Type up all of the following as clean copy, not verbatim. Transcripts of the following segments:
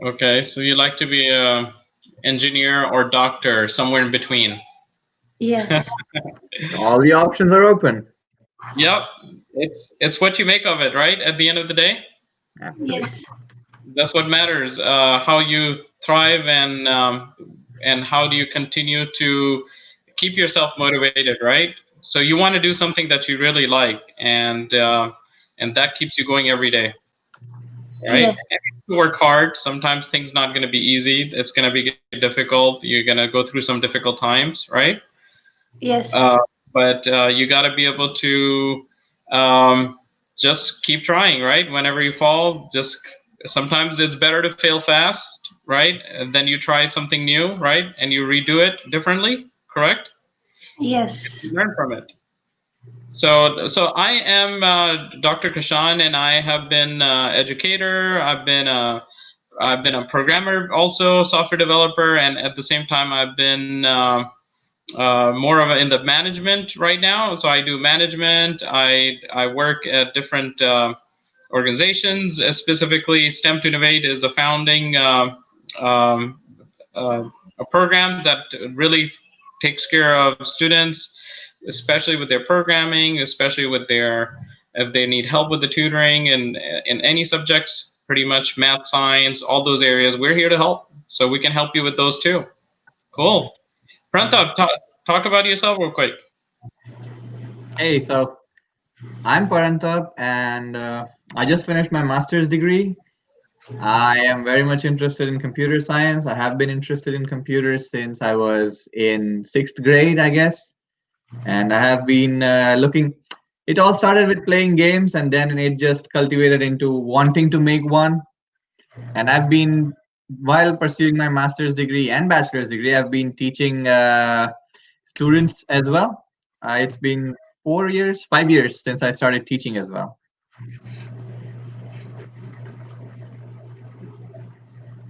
Okay, so you like to be a engineer or doctor, somewhere in between. Yes. All the options are open. Yep, it's what you make of it, right? At the end of the day, Absolutely. Yes. that's what matters. How you thrive and how do you continue to keep yourself motivated, right? So you want to do something that you really like, and that keeps you going every day, right? Yes. And you work hard. Sometimes things not going to be easy. It's going to be difficult. You're going to go through some difficult times, right? Uh, Yes. but you got to be able to um, just keep trying, right? Whenever you fall, just sometimes it's better to fail fast, right? And then you try something new, right? And you redo it differently, correct? Yes. You learn from it. So I am Dr. Kashan, and I have been educator. I've been a programmer, also software developer, and at the same time, I've been more of in the management right now. So I do management. I work at different organizations. Specifically, STEM to Innovate is a founding um, uh, a program that really takes care of students, especially with their programming, especially with their if they need help with the tutoring and in any subjects, pretty much math, science, all those areas. We're here to help, so we can help you with those too. Cool. Prantap, talk about yourself real quick. Hey, so I'm Parantab, and I just finished my master's degree. I am very much interested in computer science. I have been interested in computers since I was in sixth grade, I guess. And I have been looking. It all started with playing games, and then it just cultivated into wanting to make one. And I've been, while pursuing my master's degree and bachelor's degree, I've been teaching students as well. It's been 4 years, 5 years since I started teaching as well.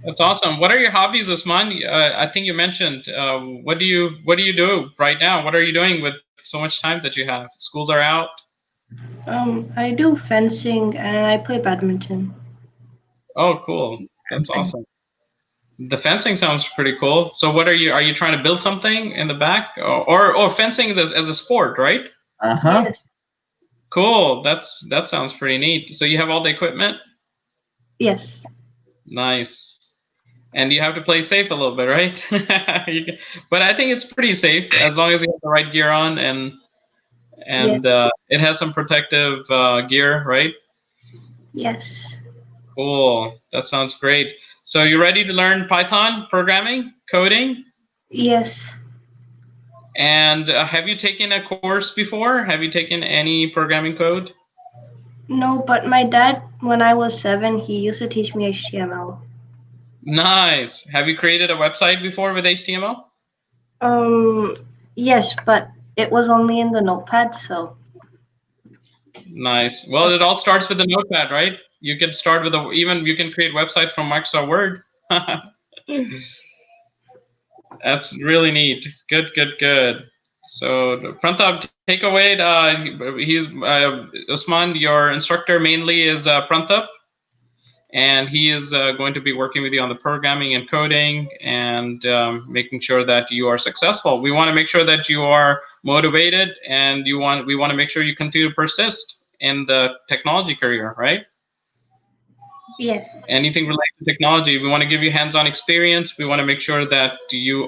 That's awesome. What are your hobbies, Usman? I think you mentioned. What do you do right now? What are you doing with so much time that you have? Schools are out. I do fencing and I play badminton. Oh, cool. That's Fencing. awesome. The fencing sounds pretty cool. So, what are you? Are you trying to build something in the back, or fencing as a sport, right? Uh-huh. Yes. Cool. That sounds pretty neat. So you have all the equipment. Yes. Nice. And you have to play safe a little bit, right? But I think it's pretty safe as long as you have the right gear on and Yes. it has some protective gear, right? Yes. Cool. That sounds great. So you ready to learn Python programming, coding? Yes. And have you taken a course before? Have you taken any programming code? No, but my dad, when I was 7, he used to teach me HTML. Nice. Have you created a website before with HTML? Um, yes, but it was only in the notepad, so Nice. Well, it all starts with the notepad, right? You can start with even you can create website from Microsoft Word. That's really neat. Good, good, good. So Prantap, take away. He's Usman. Your instructor mainly is Prantap, and he is going to be working with you on the programming and coding and making sure that you are successful. We want to make sure that you are motivated, and we want to make sure you continue to persist in the technology career, right? yes. Anything related to technology, we want to give you hands-on experience. We want to make sure that you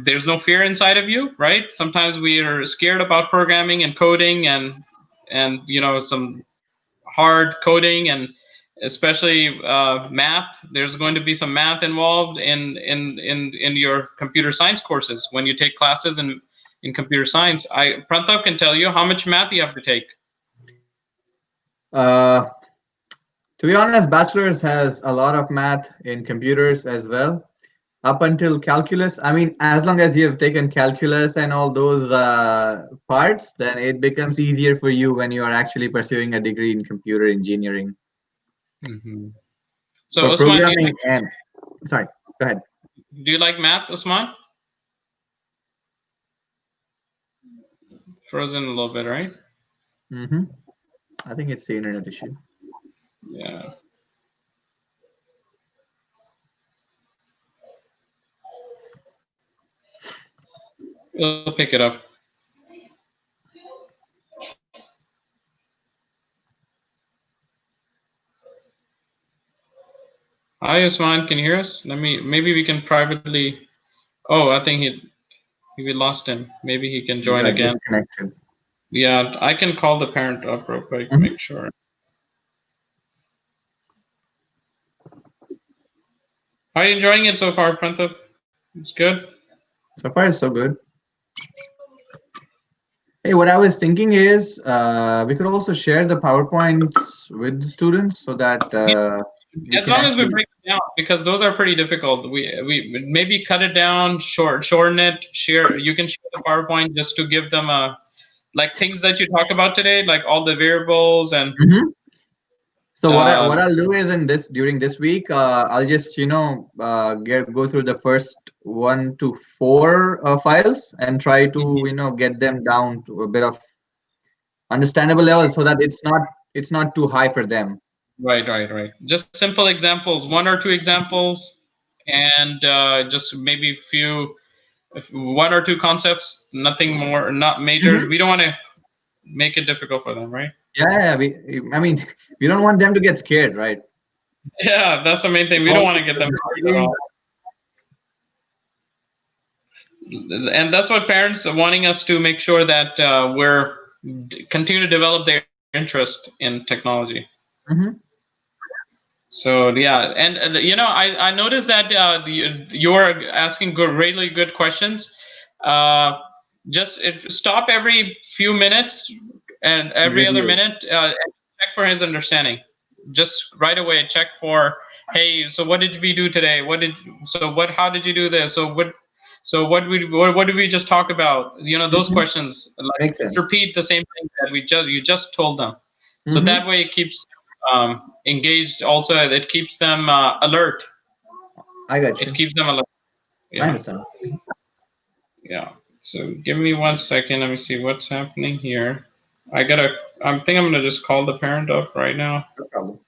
there's no fear inside of you, right? Sometimes we are scared about programming and coding and some hard coding, and especially math. There's going to be some math involved in your computer science courses when you take classes in computer science. I Prantap can tell you how much math you have to take. Uh, to be honest, bachelor's has a lot of math in computers as well. Up until calculus, I mean, as long as you have taken calculus and all those parts, then it becomes easier for you when you are actually pursuing a degree in computer engineering. Hmm. So For Usman, do you programming and, sorry, go ahead. like math, Usman? Frozen a little bit, right? Hmm. I think it's the internet issue. Yeah. It'll pick it up. Hi, Usman. Can you hear us? Maybe we can privately. Oh, I think we lost him. Maybe he can join again. Disconnected. Yeah, I can call the parent up real quick, Mhm. make sure. How are you enjoying it so far, Prantap? It's good. So far, so good. Hey, what I was thinking is we could also share the PowerPoints with the students so that we As can long as we actually. break it down, because those are pretty difficult. We maybe cut it down, shorten it, share. You can share the PowerPoint just to give them like things that you talk about today, like all the variables and Mhm. So what uh, I'll do is during this week, I'll just go through the first 1 to 4 files and try to get them down to a bit of understandable level so that it's not too high for them. right. Just simple examples, 1 or 2 examples, and just maybe if 1 or 2 concepts, nothing more, not major. Mhm. We don't want to make it difficult for them, right? Yeah, I mean, we don't want them to get scared, right? Yeah, that's the main thing. We don't want to get them scared at all. And that's what parents are wanting us to make sure that we're continue to develop their interest in technology. Mhm. So yeah, and I noticed that you're asking really good questions. Uh, just stop every few minutes and every other Review. minute and check for his understanding. Just right away check for, hey, so what did we do today? How did you do this? What did we just talk about? Those Mhm. questions, like Makes just sense. repeat the same thing that you just told them. So Mhm. that way it keeps engaged. Also, it keeps them alert. I got It you. keeps them alert. I Yeah, understand. yeah. So give me 1 second. Let me see what's happening here. I think I'm gonna just call the parent up right now. No problem.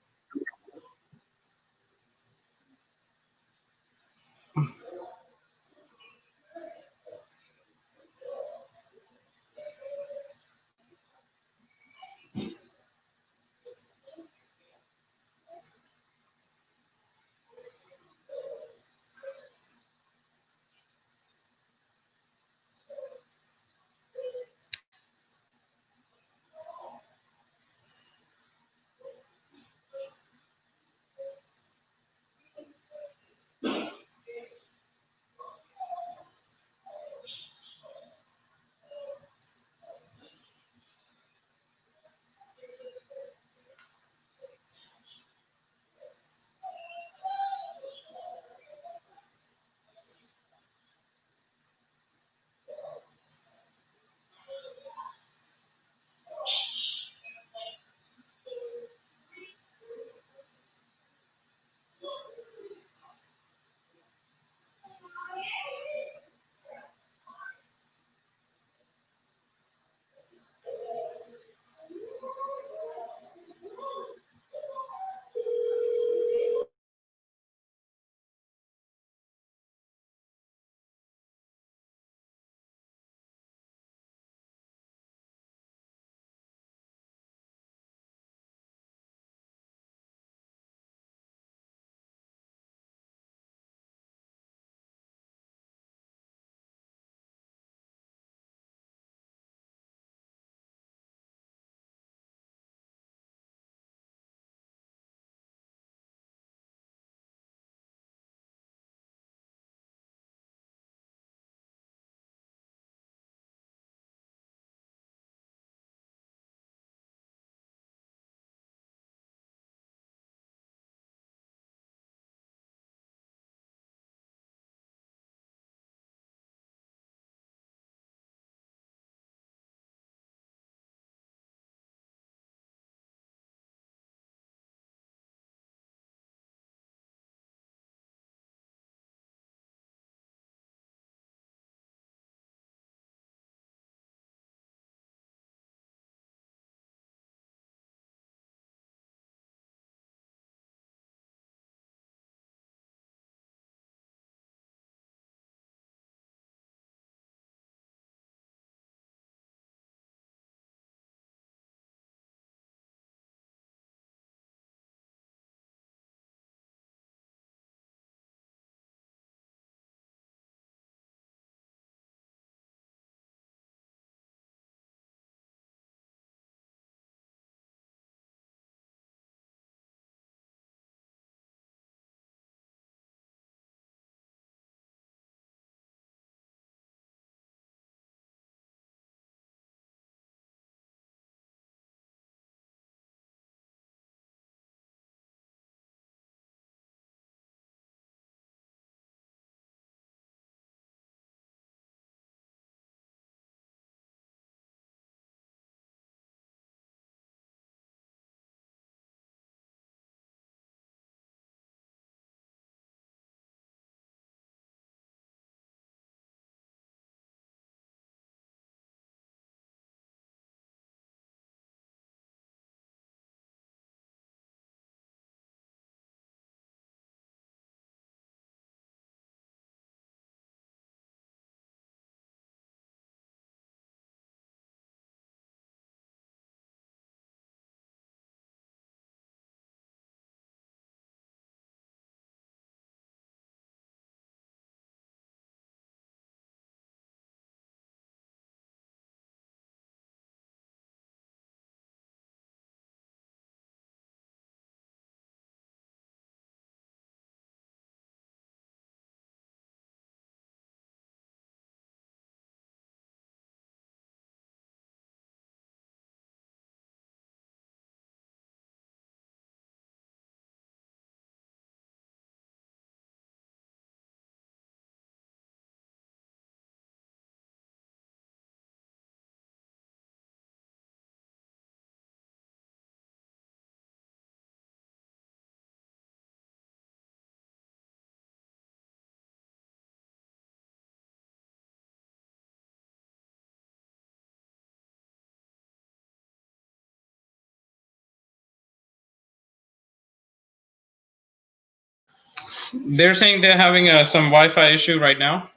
They're saying they're having some Wi-Fi issue right now.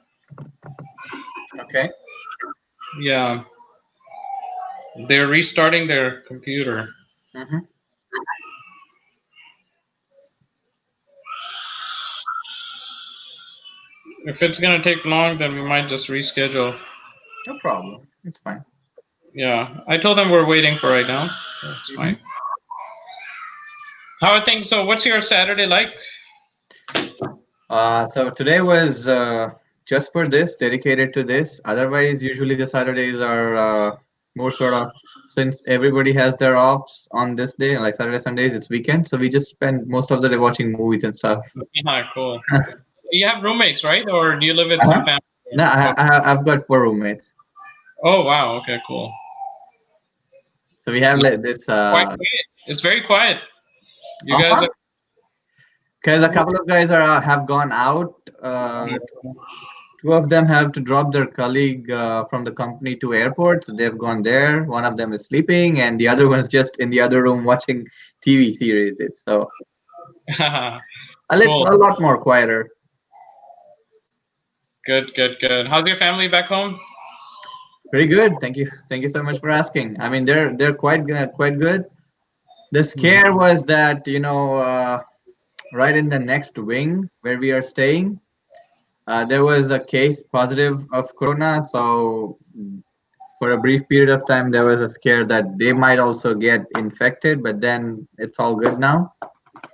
Okay. Yeah, they're restarting their computer. Mm-hmm. If it's gonna take long, then we might just reschedule. No problem. It's fine. Yeah, I told them we're waiting for right now. That's Mm-hmm. fine. How are things? So, what's your Saturday like? So today was just for this, dedicated to this. Otherwise, usually the Saturdays are more sort of, since everybody has their offs on this day, like Saturday, Sundays, it's weekend. So we just spend most of the day watching movies and stuff. Yeah, cool. You have roommates, right? Or do you live with some Uh-huh. family? No, I've got 4 roommates. Oh, wow. Okay, cool. So we have like this. Quite quiet. It's very quiet. You guys Uh-huh. are. Because a couple of guys are have gone out. Two of them have to drop their colleague from the company to airport, so they've gone there. One of them is sleeping, and the other one's just in the other room watching TV series. So Cool. a lot more quieter. Good, good, good. How's your family back home? Very good. Thank you so much for asking. I mean, they're quite good, quite good. The scare was that right in the next wing where we are staying, there was a case positive of corona. So for a brief period of time, there was a scare that they might also get infected, but then it's all good now.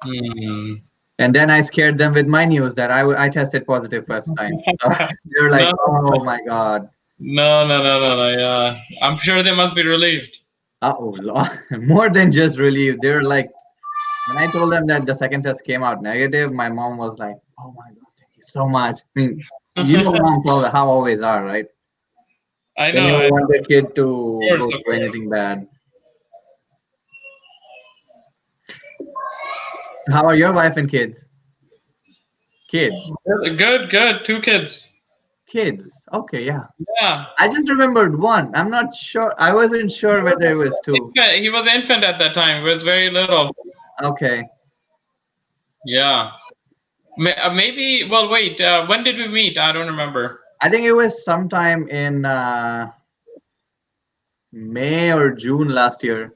Hmm. And then I scared them with my news that I tested positive first time. So they were like, No, "Oh my god." no. Yeah, I'm sure they must be relieved. Oh, more than just relief. They're like, when I told them that the second test came out negative, my mom was like, "Oh my god, thank you so much." I mean, you know, moms how always are, right? I They know. never Of want their kid to course, go of through course. anything bad. How are your wife and kids? Kid. Good, good. Two kids. Kids. Okay, yeah. Yeah. I just remembered one. I'm not sure. I wasn't sure whether it was two. He was infant at that time. He was very little. Okay. Yeah. Maybe. Well, wait. When did we meet? I don't remember. I think it was sometime in May or June last year.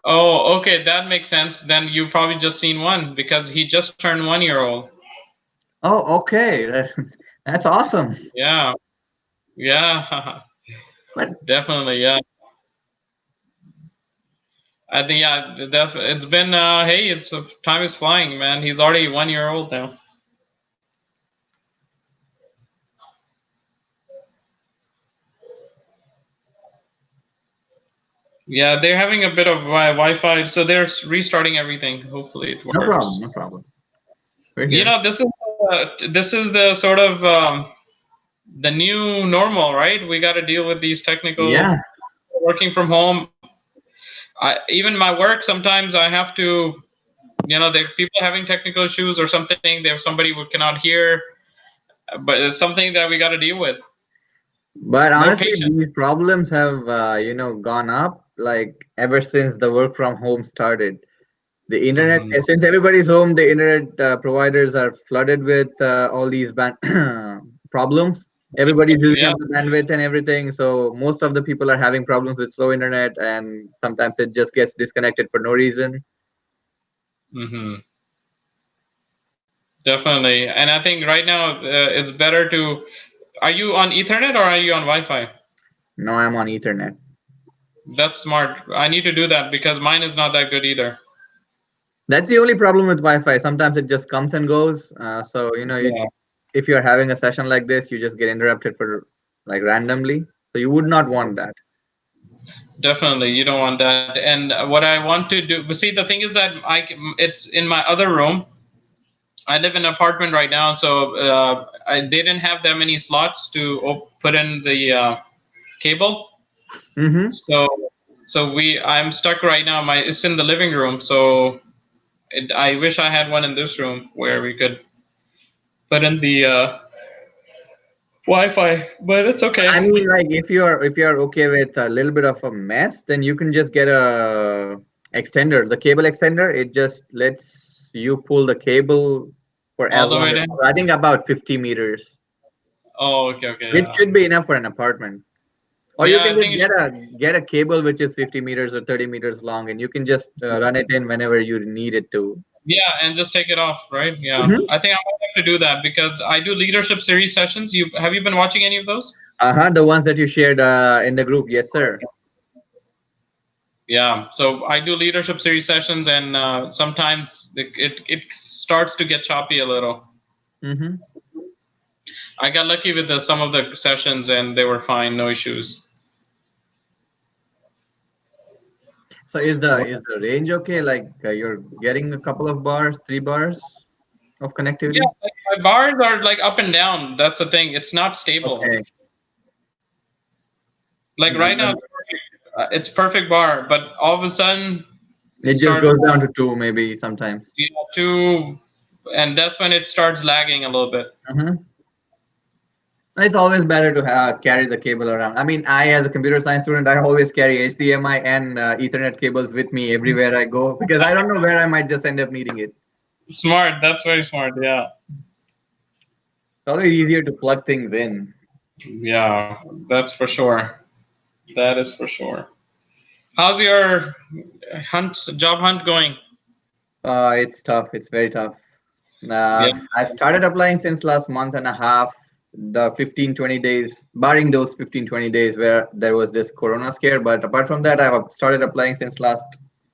Oh, okay. That makes sense. Then you probably just seen one because he just turned 1 year old. Oh, okay. That's awesome. Yeah. Yeah. But Definitely. Yeah. I think yeah. It's been. Hey, it's time is flying, man. He's already 1 year old now. Yeah, they're having a bit of Wi-Fi, so they're restarting everything. Hopefully, it no problem. works. No problem. We're You here. know, this is the sort of the new normal, right? We got to deal with these technical Yeah. working from home. Even my work sometimes I have to, there are people having technical issues or something. There's somebody who cannot hear, but it's something that we got to deal with. But More honestly, patient. these problems have gone up like ever since the work from home started. The internet, Mhm. since everybody's home, the internet providers are flooded with all these problems. Everybody's using Yeah. up the bandwidth and everything. So most of the people are having problems with slow internet, and sometimes it just gets disconnected for no reason. Hmm. Definitely, and I think right now it's better to. Are you on Ethernet or are you on Wi-Fi? No, I'm on Ethernet. That's smart. I need to do that because mine is not that good either. That's the only problem with Wi-Fi. Sometimes it just comes and goes. So Yeah, if you're having a session like this, you just get interrupted for like randomly. So you would not want that. definitely. You don't want that. And what I want to do, but see, the thing is that it's in my other room. I live in an apartment right now, so they didn't have that many slots to put in the cable. Mm-hmm. So, I'm stuck right now. It's in the living room, so I wish I had one in this room where we could put in the Wi-Fi, but it's I okay. mean, like if you're okay with a little bit of a mess, then you can just get a extender, the cable extender. It just lets you pull the cable for All as the long way as, down. I think, about 50 meters, Oh, okay, okay, which yeah. should be enough for an apartment. Or you Yeah, can I just think it get a cable which is 50 meters or 30 meters long, and you can just run it in whenever you need it to. yeah, and just take it off, right? Yeah, Hmm. I think I might have to do that because I do leadership series sessions. Have you been watching any of those? The ones that you shared in the group. Yes, sir. Yeah, so I do leadership series sessions, and sometimes it starts to get choppy a little. Hmm. I got lucky with some of the sessions, and they were fine, no issues. So is the range okay? Like you're getting a couple of bars, 3 bars of Yeah, connectivity? like my bars are like up and down. That's the thing. It's not stable. Okay. Like right now, it's perfect bar, but all of a sudden it It just starts goes down to 2 maybe sometimes. to, and that's when it starts lagging a little bit. Hmm. It's always better to carry the cable around. I mean, I as a computer science student, I always carry HDMI and Ethernet cables with me everywhere I go because I don't know where I might just end up needing it. Smart. That's very smart. Yeah. It's always easier to plug things in. Yeah, that's for sure. That is for sure. How's your job hunt going? It's tough. It's very tough. Yeah. I've started applying since last month and a half. The 15-20 days, barring those 15-20 days where there was this Corona scare. But apart from that, I've started applying since last,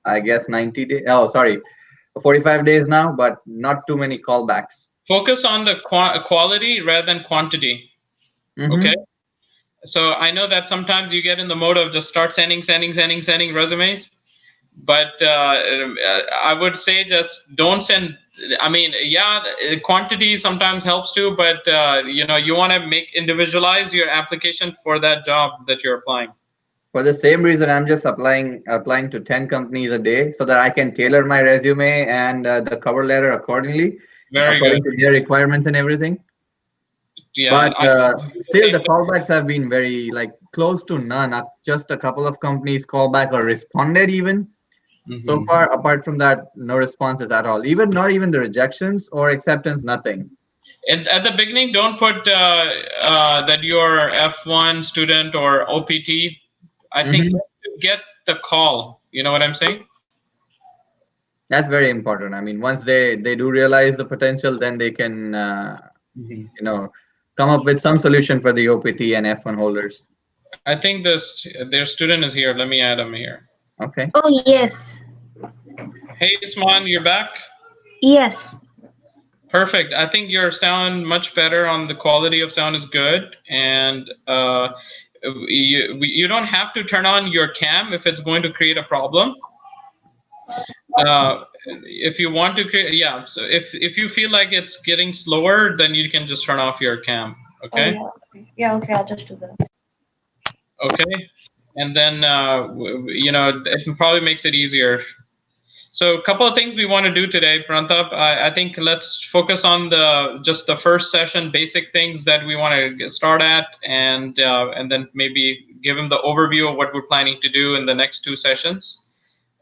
I guess, 90 days. Oh, sorry, 45 days now, but not too many callbacks. Focus on the quality rather than quantity. Okay. Mm-hmm. So I know that sometimes you get in the mode of just start sending resumes, but I would say just don't send. I mean, yeah, quantity sometimes helps too, but you want to make individualize your application for that job that you're applying. For the same reason, I'm just applying to 10 companies a day so that I can tailor my resume and the cover letter accordingly, Very good. according to their requirements and everything. Yeah, But I do the still, same the thing. callbacks have been very like close to none. Just a couple of companies call back or responded even. So Mhm. far, apart from that, no responses at all. Even not even the rejections or acceptance, nothing. And at the beginning, don't put that you're F1 student or OPT. I think Hmm. get the call. You know what I'm saying? That's very important. I mean, once they do realize the potential, then they can Mhm. you know come up with some solution for the OPT and F1 holders. I think their student is here. Let me add him here. Okay. Oh, yes. Hey, Usman, you're back. Yes. Perfect. I think your sound much better on the quality of sound is good, and you don't have to turn on your cam if it's going to create a problem. If you want to create, yeah. So if you feel like it's getting slower, then you can just turn off your cam. Oh, Okay. yeah. Okay. Yeah, okay, I'll just do that. Okay. And then it probably makes it easier. So a couple of things we want to do today, Prantap. I think let's focus on the first session, basic things that we want to start at, and then maybe give them the overview of what we're planning to do in the next 2 sessions,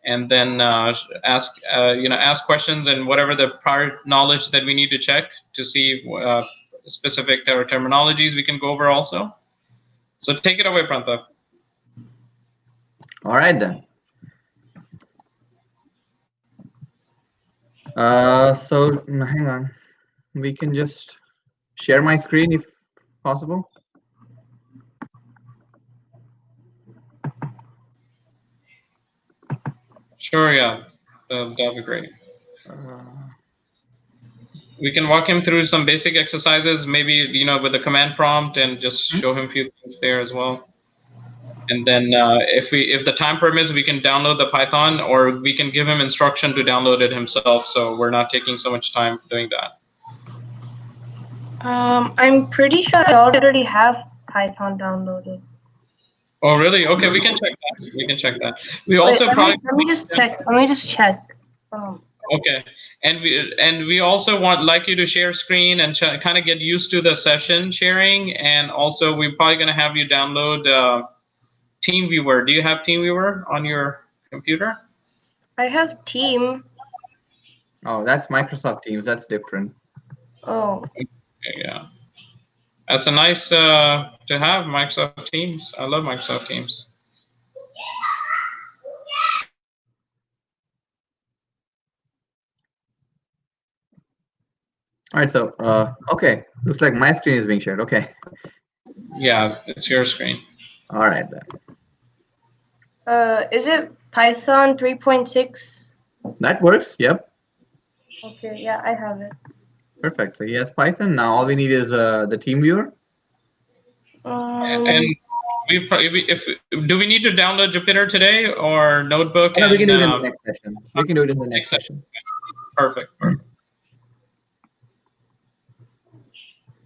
and then ask questions and whatever the prior knowledge that we need to check to see specific terminologies we can go over also. So take it away, Prantap. All right then. So hang on. We can just share my screen if possible. Sure, yeah, that'll be great. Uh, We can walk him through some basic exercises, maybe with the command prompt, and just show him a few things there as well. And then if the time permits, we can download the Python, or we can give him instruction to download it himself. So we're not taking so much time doing that. I'm pretty sure I already have Python downloaded. Oh, really? Okay, we can check that. We can check that. We Wait, also probably let me just check. Let me just check. okay, and we also want like you to share screen and kind of get used to the session sharing, and also we're probably going to have you download TeamViewer. Do you have TeamViewer on your computer? I have Team. Oh, that's Microsoft Teams. That's different. Oh, Yeah, that's a nice to have Microsoft Teams. I love Microsoft Teams. All right. So, okay. Looks like my screen is being shared. Okay. Yeah, it's your screen. All right then. is it Python 3.6? That works. Yep. Okay, yeah, I have it. Perfect. So he has Python. Now all we need is the team viewer. And if do we need to download Jupyter today or Notebook Oh, no, we can and do it in the next session. We can do it in the next next session? session. Perfect.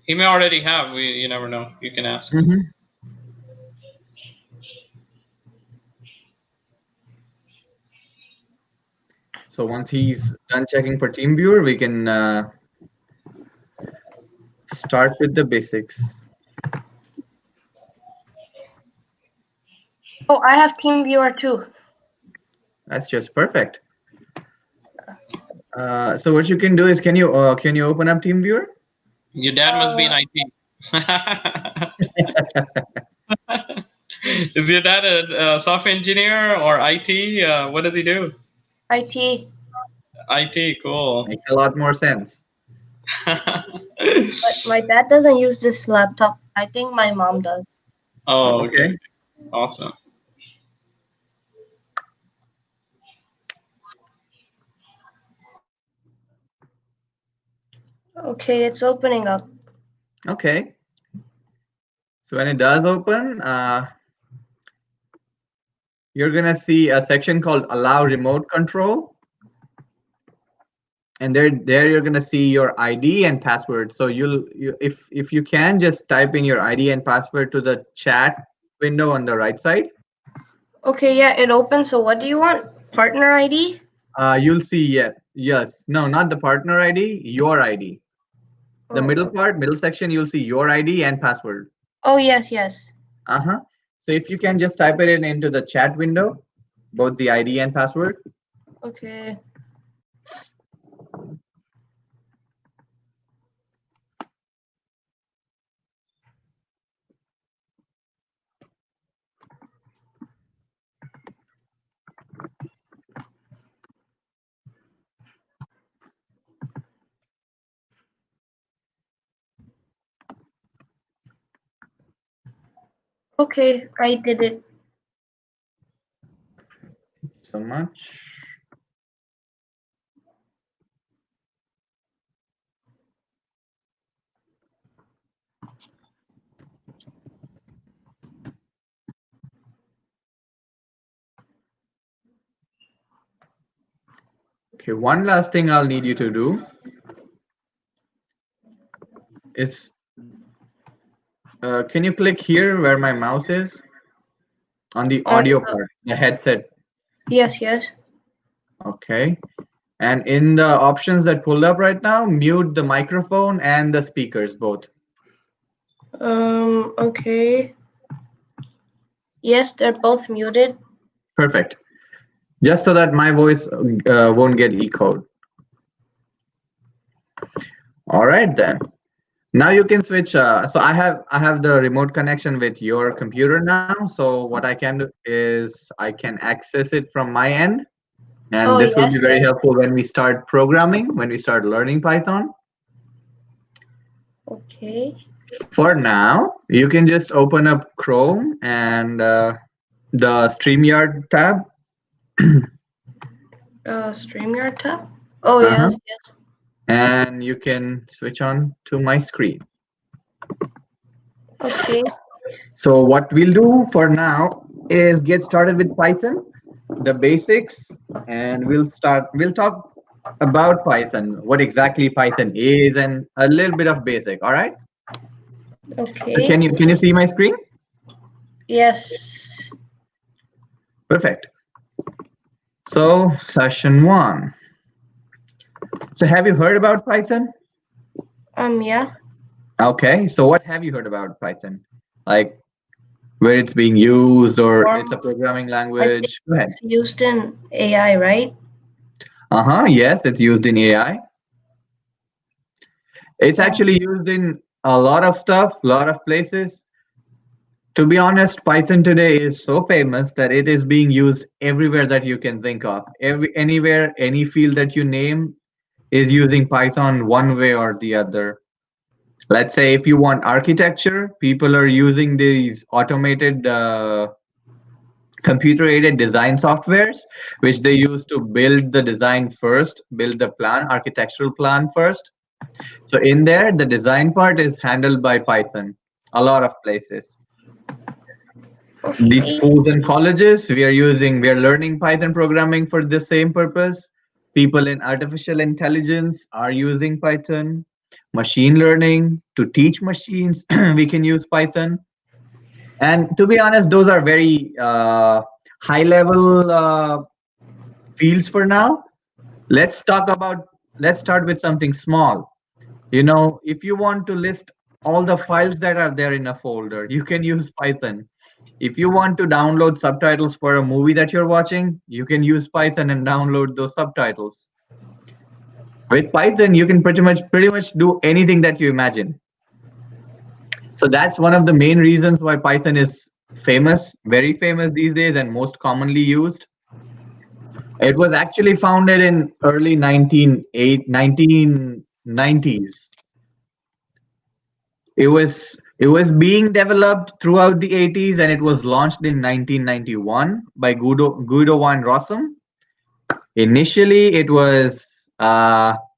He may already have. You never know. You can ask. Mm-hmm. So once he's done checking for TeamViewer, we can start with the basics. Oh, I have TeamViewer too. That's just perfect. So what you can do is, can you open up TeamViewer? Your dad must be in IT. Is your dad a software engineer or IT? What does he do? IT. IT, cool. Makes a lot more sense. But my dad doesn't use this laptop. I think my mom does. Oh, okay. Awesome. Okay, it's opening up. Okay. So when it does open, you're gonna see a section called Allow Remote Control, and there you're gonna see your ID and password. So if you can just type in your ID and password to the chat window on the right side. Okay, yeah, it opens. So what do you want? Partner ID? You'll see, yes, no, not the partner ID, your ID. The middle part, middle section, you'll see your ID and password. Oh, yes, yes. Uh-huh. So if you can just type it in into the chat window, both the ID and password. Okay. Okay, I did it. So much. Okay, one last thing I'll need you to do is, can you click here where my mouse is? On the audio part, the headset. Yes, yes. Okay. And in the options that pulled up right now, mute the microphone and the speakers both. Okay. Yes, they're both muted. Perfect. Just so that my voice won't get echoed. All right then. Now you can switch. So I have the remote connection with your computer now. So what I can do is I can access it from my end, and Oh, this will yes, be very yes. helpful when we start programming, when we start learning Python. Okay. For now, you can just open up Chrome and the StreamYard tab. StreamYard tab? Oh, Uh-huh. yes, yes. And you can switch on to my screen. Okay. So what we'll do for now is get started with Python, the basics, and we'll talk about Python, what exactly Python is, and a little bit of basic. All right. Okay. So can you see my screen? Yes. Perfect. So session 1. So have you heard about Python? Yeah. Okay. So what have you heard about Python? Like where it's being used, or it's a programming I think language? Go ahead. it's used in AI, right? Yes, it's used in AI. It's actually used in a lot of stuff, a lot of places. To be honest, Python today is so famous that it is being used everywhere that you can think of. Anywhere, any field that you name is using Python one way or the other. Let's say if you want architecture, people are using these automated computer aided design softwares, which they use to build the design first, build the plan, architectural plan first. So in there, the design part is handled by Python, a lot of places. These schools and colleges, we are learning Python programming for the same purpose. People in artificial intelligence are using Python. Machine learning, to teach machines, we can use Python. And to be honest, those are very high level fields for now. Let's talk about, let's start with something small. You know, if you want to list all the files that are there in a folder, you can use Python. If you want to download subtitles for a movie that you're watching, you can use Python and download those subtitles. With Python, you can pretty much do anything that you imagine. So that's one of the main reasons why Python is famous, very famous these days, and most commonly used. It was actually founded in early 1990s. It was being developed throughout the 80s, and it was launched in 1991 by Guido van Rossum. Initially, it was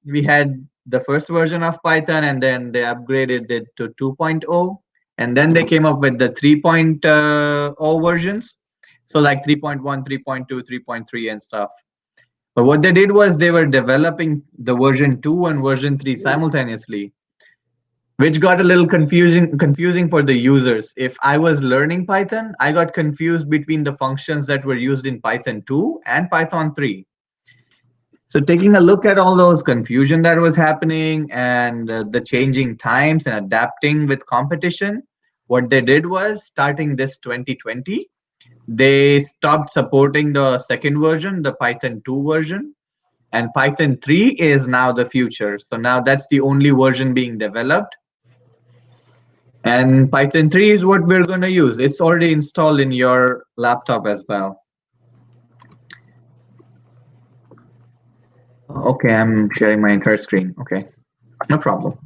we had the first version of Python, and then they upgraded it to 2.0, and then they came up with the 3.0 versions. So like 3.1, 3.2, 3.3, and stuff. But what they did was they were developing the version 2 and version 3 simultaneously, which got a little confusing for the users. If I was learning Python, I got confused between the functions that were used in Python 2 and Python 3. So taking a look at all those confusion that was happening and the changing times and adapting with competition, what they did was, starting this 2020, they stopped supporting the second version, the Python 2 version, and Python 3 is now the future. So now that's the only version being developed. And Python 3 is what we're going to use. It's already installed in your laptop as well. Okay, I'm sharing my entire screen. Okay, no problem.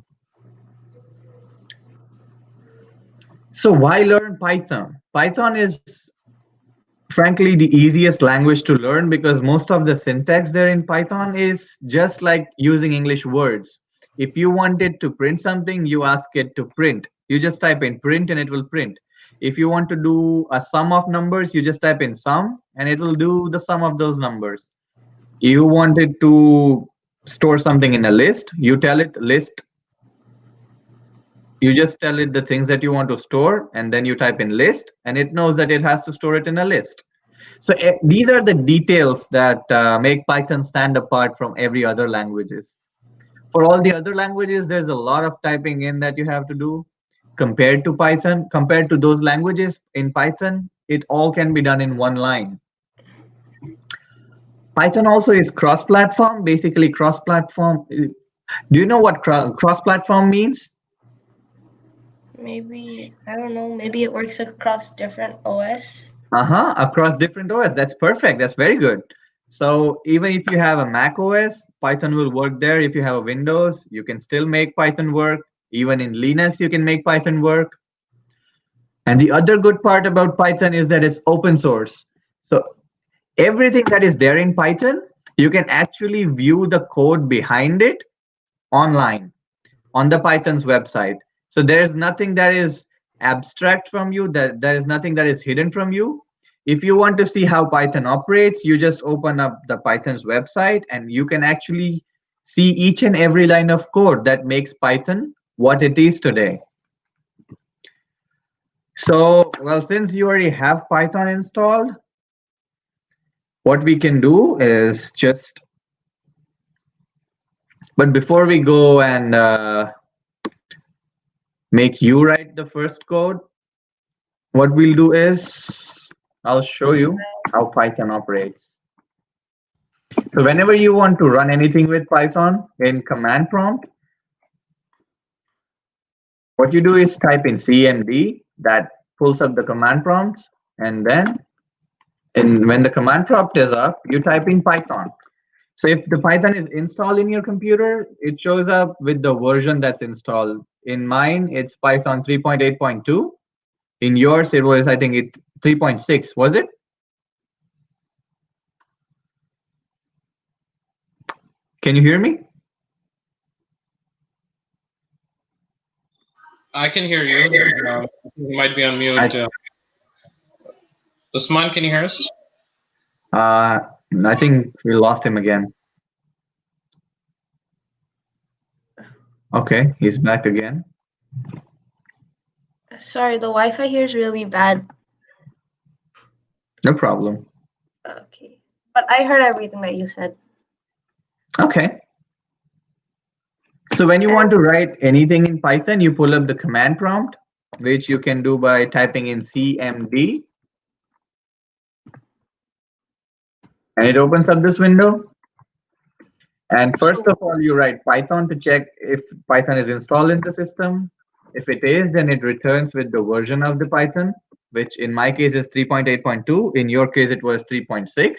So why learn Python? Python is frankly the easiest language to learn because most of the syntax there in Python is just like using English words. If you wanted to print something, you ask it to print. You just type in print and it will print. If you want to do a sum of numbers, you just type in sum and it will do the sum of those numbers. You wanted to store something in a list, you tell it list. You just tell it the things that you want to store and then you type in list and it knows that it has to store it in a list. So these are the details that make Python stand apart from every other languages. For all the other languages, there's a lot of typing in that you have to do. Compared to Python, compared to those languages, in Python, it all can be done in one line. Python also is cross-platform, basically cross-platform. Do you know what cross-platform means? Maybe, I don't know, maybe it works across different OS. Across different OS. That's perfect. That's very good. So even if you have a Mac OS, Python will work there. If you have a Windows, you can still make Python work. Even in Linux, you can make Python work. And the other good part about Python is that it's open source. So everything that is there in Python, you can actually view the code behind it online on the Python's website. So there's nothing that is abstract from you, that there is nothing that is hidden from you. If you want to see how Python operates, you just open up the Python's website and you can actually see each and every line of code that makes Python what it is today. So, well, since you already have Python installed, what we can do is just, but before we go and make you write the first code, what we'll do is I'll show you how Python operates. So whenever you want to run anything with Python in command prompt, what you do is type in cmd, that pulls up the command prompts, and then when the command prompt is up, you type in Python. So if the Python is installed in your computer, it shows up with the version that's installed. In mine, it's Python 3.8.2. In yours, it was, I think, 3.6, was it? Can you hear me? I can hear you. You might be on mute. Usman, can you hear us? I think we lost him again. Okay, he's back again. Sorry, the Wi-Fi here is really bad. No problem. Okay, but I heard everything that you said. Okay. So when you want to write anything in Python, you pull up the command prompt, which you can do by typing in cmd. And it opens up this window. And first of all, you write Python to check if Python is installed in the system. If it is, then it returns with the version of the Python, which in my case is 3.8.2. In your case, it was 3.6.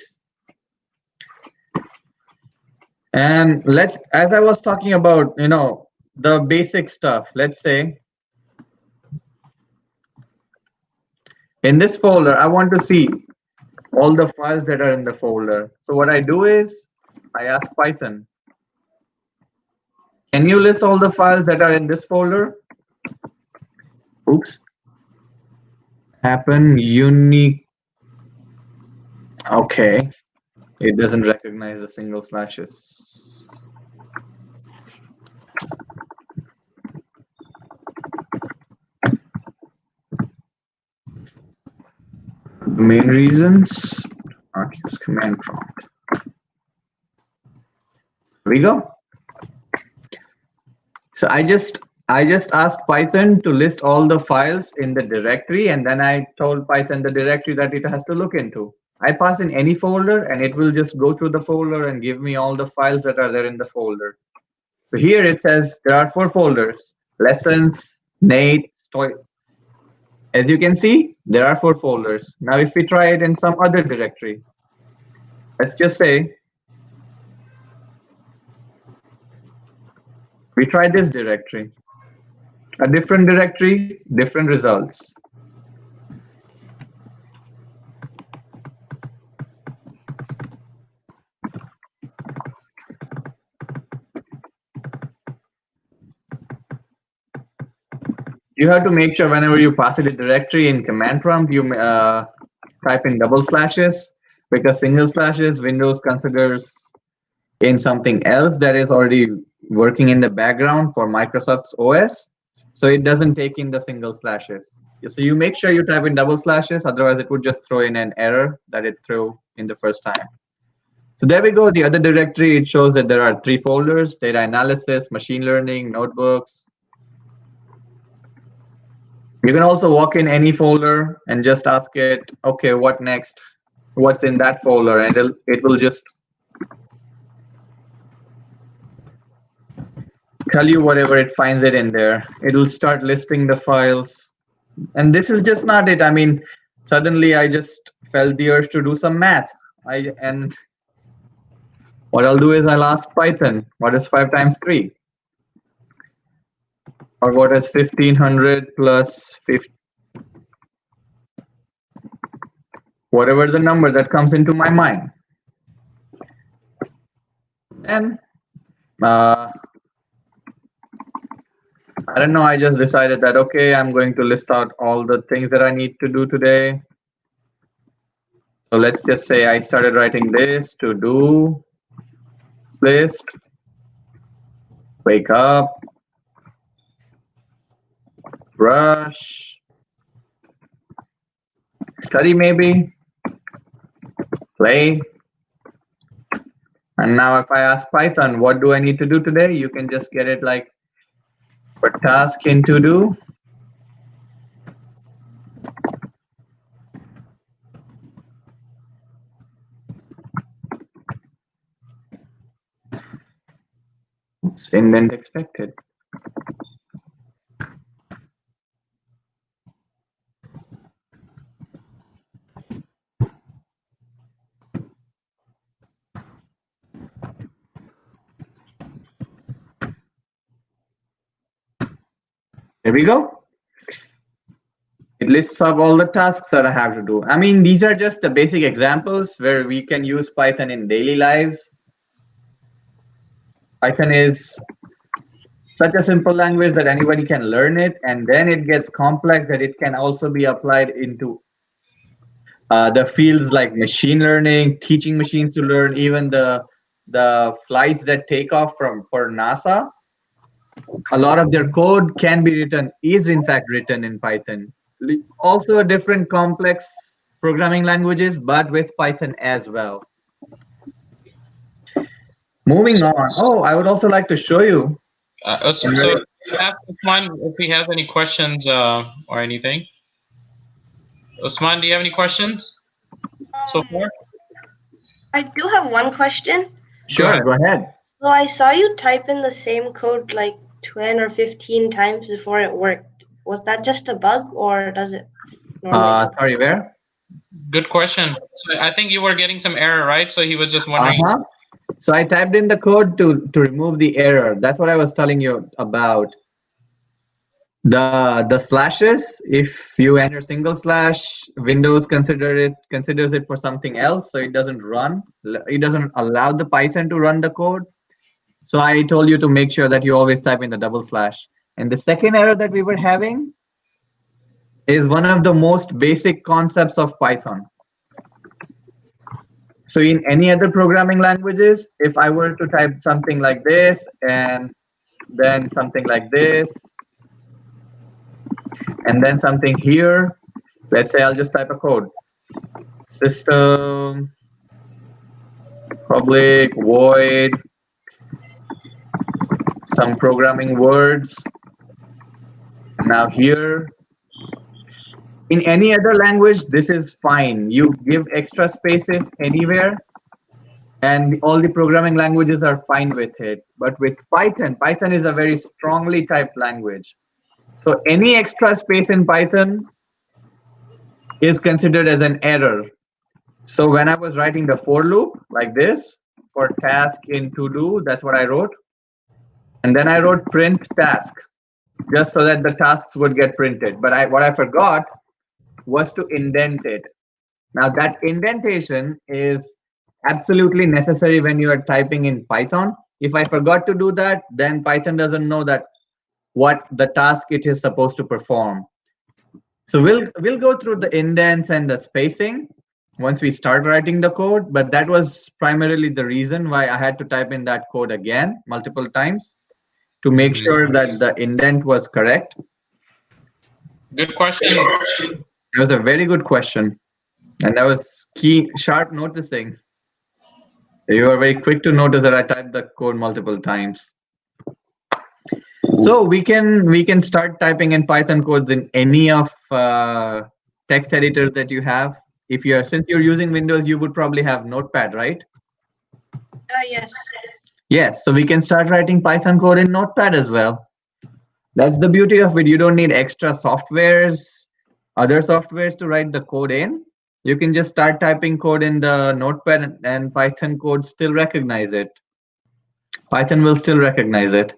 And as I was talking about, the basic stuff, let's say in this folder, I want to see all the files that are in the folder. So what I do is I ask Python, can you list all the files that are in this folder? Oops. Happen unique. Okay. It doesn't recognize the single slashes. The main reasons, not use command prompt. Here we go. So I just asked Python to list all the files in the directory, and then I told Python the directory that it has to look into. I pass in any folder, and it will just go through the folder and give me all the files that are there in the folder. So here it says there are 4 folders: lessons, Nate, story. As you can see, there are 4 folders. Now, if we try it in some other directory, let's just say we try this directory, a different directory, different results. You have to make sure whenever you pass it a directory in command prompt, you type in double slashes, because single slashes Windows considers in something else that is already working in the background for Microsoft's OS. So it doesn't take in the single slashes. So you make sure you type in double slashes, otherwise it would just throw in an error that it threw in the first time. So there we go. The other directory, it shows that there are 3 folders: data analysis, machine learning, notebooks. You can also walk in any folder and just ask it, okay, what next? What's in that folder? And it will just tell you whatever it finds it in there. It will start listing the files. And this is just not it. I mean, suddenly I just felt the urge to do some math. And what I'll do is I'll ask Python, what is 5 times 3? Or what is 1500 plus 50? Whatever the number that comes into my mind. And I don't know, I just decided that, okay, I'm going to list out all the things that I need to do today. So let's just say I started writing this: to do list, wake up, brush, study maybe, play. And now if I ask Python, what do I need to do today? You can just get it like, for task in to do. Indent expected. There we go. It lists up all the tasks that I have to do. I mean, these are just the basic examples where we can use Python in daily lives. Python is such a simple language that anybody can learn it, and then it gets complex that it can also be applied into the fields like machine learning, teaching machines to learn, even the flights that take off for NASA. A lot of their code can be written, is in fact written in Python. Also different complex programming languages, but with Python as well. Moving on. Oh, I would also like to show you. So ask Usman if he has any questions or anything. Usman, do you have any questions so far? I do have one question. Sure, go ahead. So I saw you type in the same code like 10 or 15 times before it worked. Was that just a bug or does it normally work? Sorry, where? Good question. So I think you were getting some error, right? So he was just wondering. So I typed in the code to remove the error. That's what I was telling you about. The slashes, if you enter single slash, Windows considers it for something else, so it doesn't run. It doesn't allow the Python to run the code. So I told you to make sure that you always type in the double slash. And the second error that we were having is one of the most basic concepts of Python. So in any other programming languages, if I were to type something like this and then something like this, and then something here, let's say I'll just type a code. System public void some programming words. Now here, in any other language, this is fine. You give extra spaces anywhere, and all the programming languages are fine with it. But with Python, Python is a very strongly typed language. So any extra space in Python is considered as an error. So when I was writing the for loop like this, for task in to do, that's what I wrote. And then I wrote print task, just so that the tasks would get printed. But what I forgot was to indent it. Now that indentation is absolutely necessary when you are typing in Python. If I forgot to do that, then Python doesn't know that what the task it is supposed to perform. So we'll go through the indents and the spacing once we start writing the code, but that was primarily the reason why I had to type in that code again multiple times to make sure that the indent was correct. Good question. It was a very good question, and that was sharp noticing. You were very quick to notice that I typed the code multiple times. So we can start typing in Python codes in any of text editors that you have. Since you're using Windows, you would probably have Notepad, right? Yes. Yes, so we can start writing Python code in Notepad as well. That's the beauty of it. You don't need extra other softwares to write the code in. You can just start typing code in the Notepad and Python code still recognize it. Python will still recognize it.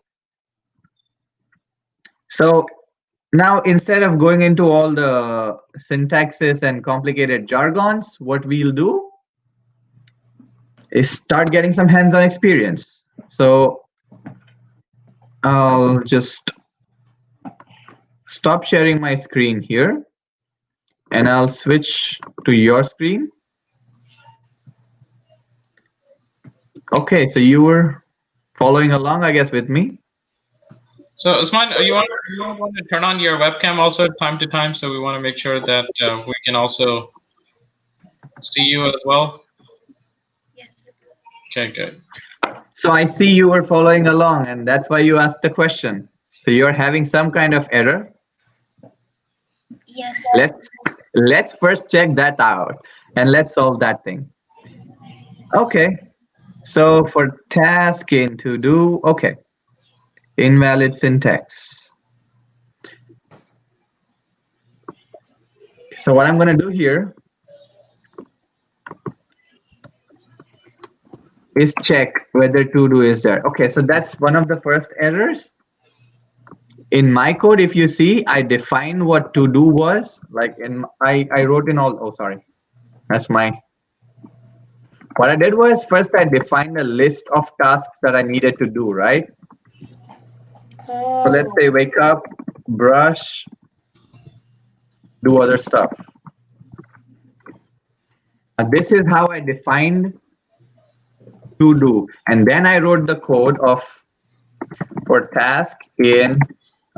So now instead of going into all the syntaxes and complicated jargons, what we'll do is start getting some hands-on experience. So I'll just stop sharing my screen here, and I'll switch to your screen. Okay, so you were following along, I guess, with me. So Usman, you want to turn on your webcam also time to time, so we want to make sure that we can also see you as well. Yes. Okay, good. So I see you were following along, and that's why you asked the question. So you're having some kind of error. Yes. Let's first check that out, and let's solve that thing. Okay. So for task in to do, okay. Invalid syntax. So what I'm going to do here is check whether to do is there. Okay, so that's one of the first errors. In my code, if you see, I defined what to do was, like I wrote in all, oh, sorry. That's what I did was first I defined a list of tasks that I needed to do, right? So let's say wake up, brush, do other stuff. This is how I defined to do. And then I wrote the code of for task in,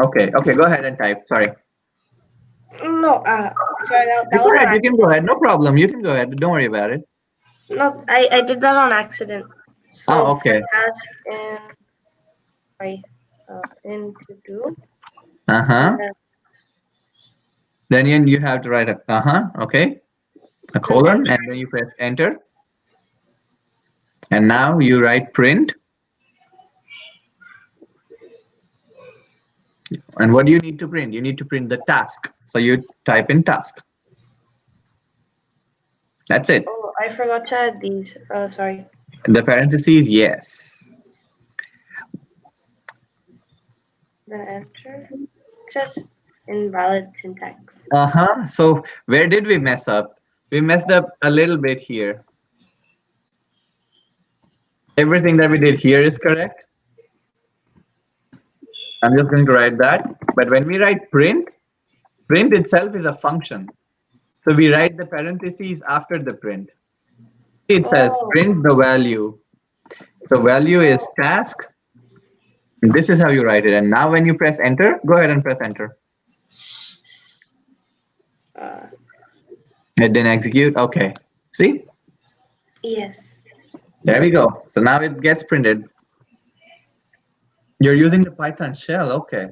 okay, go ahead and type, sorry. No, sorry, that It's was all right, an you can go ahead, no problem, you can go ahead, don't worry about it. No, I did that on accident. So Oh, okay. for task and sorry, in to do. Uh-huh. Then you have to write okay, a colon, and then you press enter. And now you write print. And what do you need to print? You need to print the task. So you type in task. That's it. Oh, I forgot to add these. Sorry. The parentheses, yes. Then enter. It says invalid syntax. So where did we mess up? We messed up a little bit here. Everything that we did here is correct. I'm just going to write that. But when we write print, print itself is a function. So we write the parentheses after the print. It says print the value. So value is task. And this is how you write it. And now when you press enter, go ahead and press enter. It didn't execute. Okay. See? Yes. There we go. So now it gets printed. You're using the Python shell. Okay.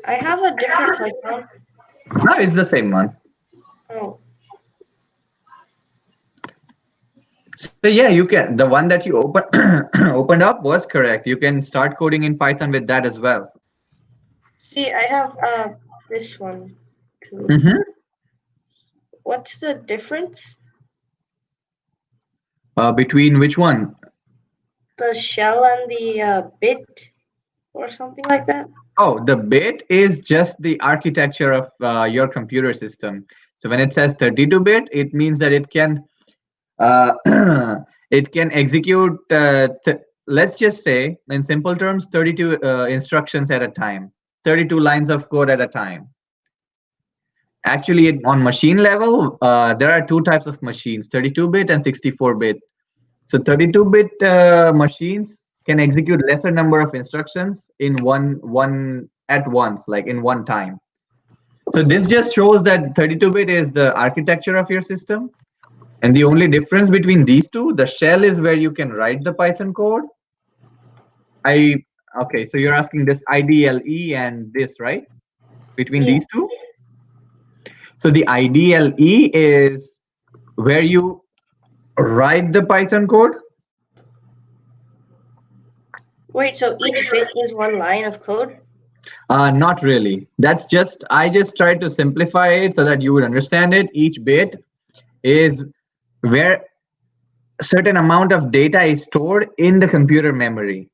I have a different Python. No, it's the same one. Oh. So yeah, you can. The one that you opened up was correct. You can start coding in Python with that as well. See, I have this one too. What's the difference? Between which one? The shell and the bit or something like that? Oh, the bit is just the architecture of your computer system. So when it says 32-bit, it means that it can it can execute, let's just say, in simple terms, 32 instructions at a time, 32 lines of code at a time. Actually, on machine level, there are two types of machines, 32-bit and 64-bit. So 32-bit machines can execute lesser number of instructions in one at once, like in one time. So this just shows that 32-bit is the architecture of your system. And the only difference between these two, the shell is where you can write the Python code. Okay, so you're asking this IDLE and this, right? Between these two? So the IDLE is where you write the Python code. Wait, so each bit is one line of code? Not really. I just tried to simplify it so that you would understand it. Each bit is where a certain amount of data is stored in the computer memory.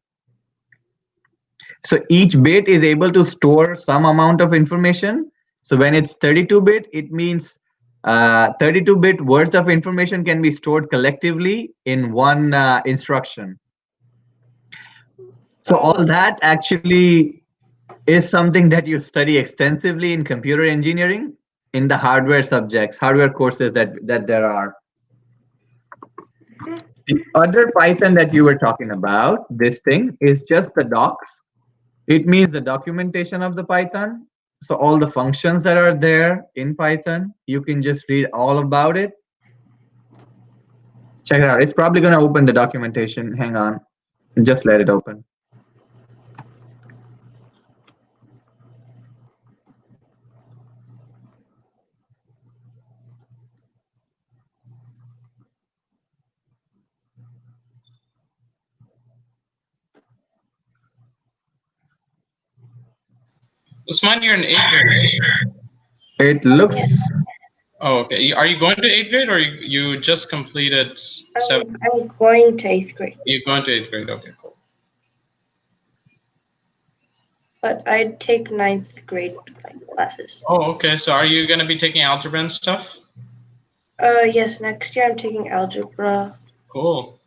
So each bit is able to store some amount of information. So when it's 32-bit, it means 32-bit worth of information can be stored collectively in one instruction. So all that actually is something that you study extensively in computer engineering in the hardware subjects, hardware courses that there are. The other Python that you were talking about, this thing, is just the docs. It means the documentation of the Python. So all the functions that are there in Python, you can just read all about it. Check it out. It's probably going to open the documentation. Hang on. Just let it open. Usman, you're in 8th grade. It looks. Yes, Oh, okay. Are you going to 8th grade, or you just completed 7th? I'm going to 8th grade, You're going to 8th grade. Okay, cool. but I take 9th grade classes. Oh, okay. So are you going to be taking algebra and stuff? Yes, next year I'm taking algebra. Cool.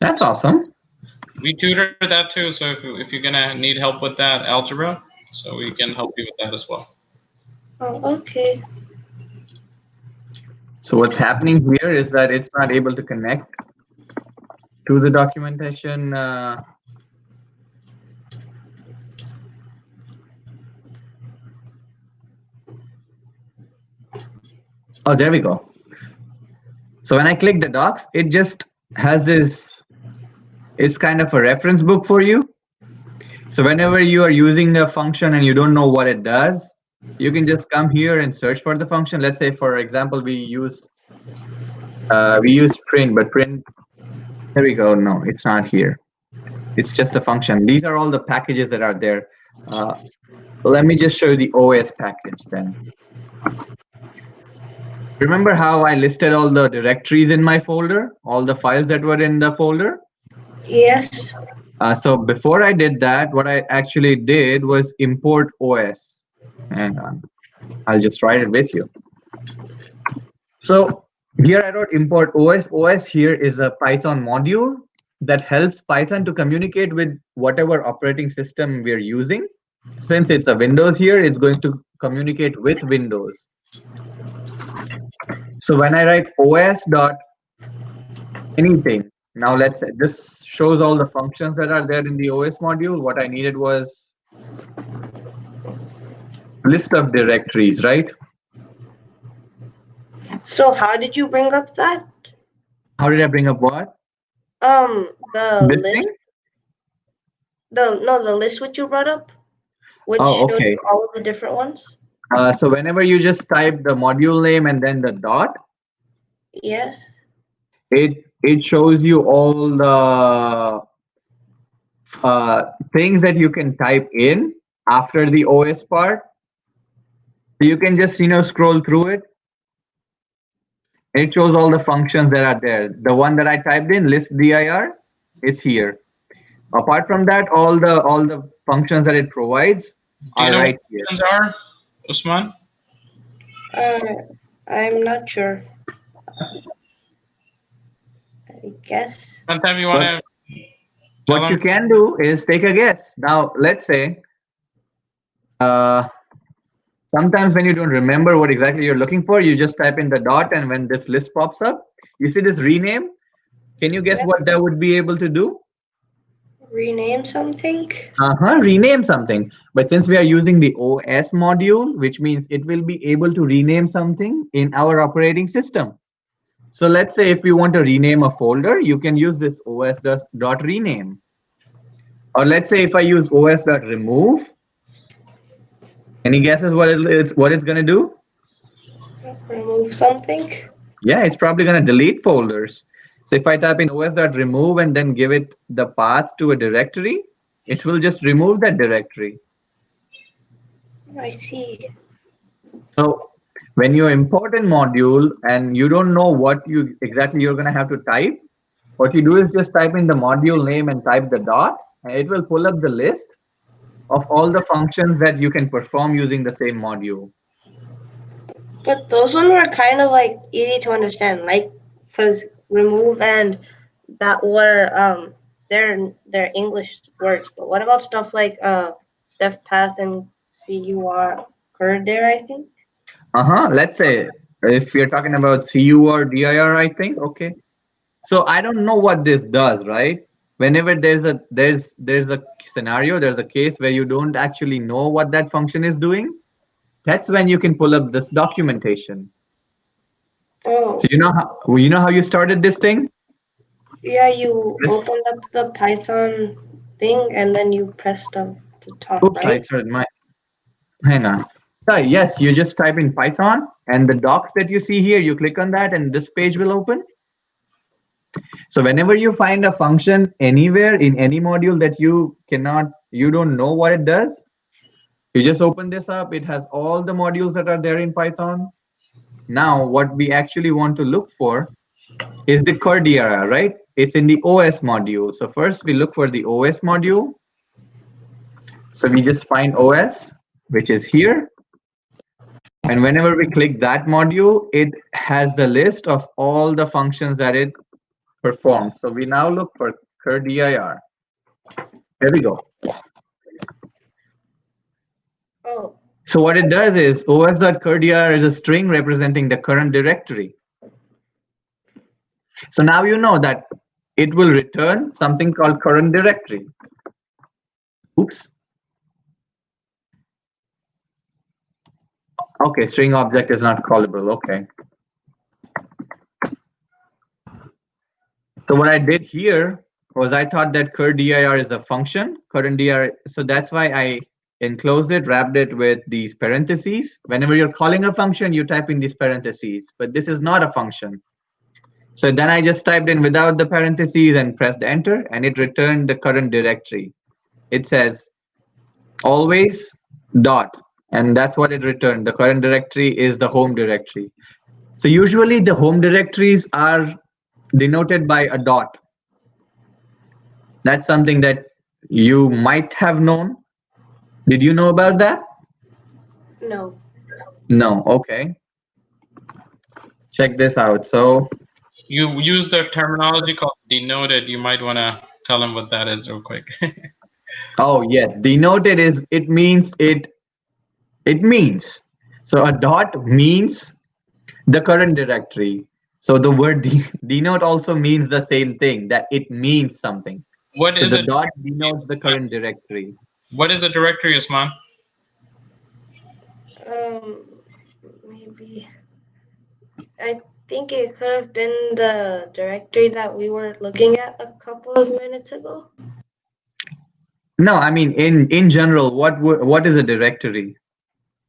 That's awesome. We tutor that too. So if you're gonna need help with that algebra, so we can help you with that as well. Oh, okay. So what's happening here is that it's not able to connect to the documentation. Oh, there we go. So when I click the docs, it just has this, it's kind of a reference book for you. So whenever you are using the function and you don't know what it does, you can just come here and search for the function. Let's say, for example, we used print, but print, there we go. No, it's not here. It's just a function. These are all the packages that are there. Let me just show you the OS package then. Remember how I listed all the directories in my folder, all the files that were in the folder? Yes. So before I did that, what I actually did was import OS. Hang on, I'll just write it with you. So here I wrote import OS. OS here is a Python module that helps Python to communicate with whatever operating system we're using. Since it's a Windows here, it's going to communicate with Windows. So when I write OS dot anything, now let's say this shows all the functions that are there in the OS module. What I needed was list of directories, right? So how did you bring up that? How did I bring up what? The This list. thing? The list which you brought up, which Oh, showed okay. you all of the different ones. So whenever you just type the module name and then the dot, Yes. it shows you all the things that you can type in after the OS part. So you can just scroll through it. It shows all the functions that are there. The one that I typed in, list dir, is here. Apart from that, all the functions that it provides Do you are know what right here. functions are, Usman? I'm not sure. I guess. Sometime you want to tell What you them? can do is take a guess. Now, let's say sometimes when you don't remember what exactly you're looking for, you just type in the dot, and when this list pops up, you see this rename. Can you guess Yeah. what that would be able to do? Rename something. Rename something. But since we are using the OS module, which means it will be able to rename something in our operating system. So let's say if you want to rename a folder, you can use this os rename. Or let's say if I use os.remove, any guesses what it's going to do? Remove something. Yeah, it's probably going to delete folders. So if I type in os.remove and then give it the path to a directory, it will just remove that directory. I see. So when you import a module and you don't know what you exactly you're going to have to type, what you do is just type in the module name and type the dot, and it will pull up the list of all the functions that you can perform using the same module. But those ones were kind of easy to understand, because remove and that were they're English words. But what about stuff like def path and cur occurred there? I think. Let's say if you're talking about CUR DIR, I think. Okay. So I don't know what this does, right? Whenever there's a scenario, there's a case where you don't actually know what that function is doing. That's when you can pull up this documentation. Oh. So you know how you started this thing? Yeah, you opened up the Python thing and then you pressed the top, Oops, I right? started my. Hang on. So yes, you just type in Python and the docs that you see here, you click on that and this page will open. So whenever you find a function anywhere in any module that you don't know what it does, You just open this up. It has all the modules that are there in Python. Now, what we actually want to look for is the dir, right? It's in the OS module. So first we look for the OS module. So we just find OS, which is here. And whenever we click that module, it has the list of all the functions that it performs. So we now look for dir. There we go. Oh, So what it does is os.curdir is a string representing the current directory. So now you know that it will return something called current directory. Oops. Okay, string object is not callable. Okay. So what I did here was I thought that curdir is a function, current dir. So that's why I enclosed it, wrapped it with these parentheses. Whenever you're calling a function, you type in these parentheses, but this is not a function. So then I just typed in without the parentheses and pressed enter, and it returned the current directory. It says always dot, and that's what it returned. The current directory is the home directory. So usually the home directories are denoted by a dot. That's something that you might have known. Did you know about that? no. No. Okay. Check this out. So You use the terminology called denoted. You might want to tell them what that is real quick. oh yes, denoted is it means it means. So a dot means the current directory. So the word denote also means the same thing, that it means something. What So is the it? dot denotes the current directory. What is a directory, Usman? Maybe. I think it could have been the directory that we were looking at a couple of minutes ago. No, I mean in general, what is a directory?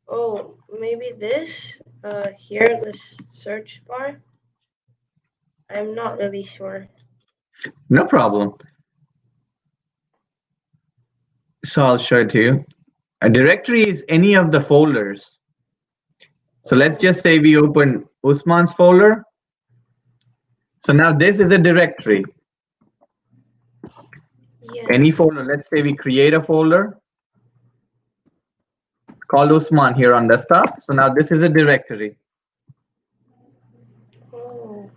Oh, maybe this here, this search bar. I'm not really sure. No problem. So I'll show it to you. A directory is any of the folders. So let's just say we open Usman's folder. So now this is a directory. Yes. Any folder. Let's say we create a folder called Usman here on desktop. So now this is a directory. Oh.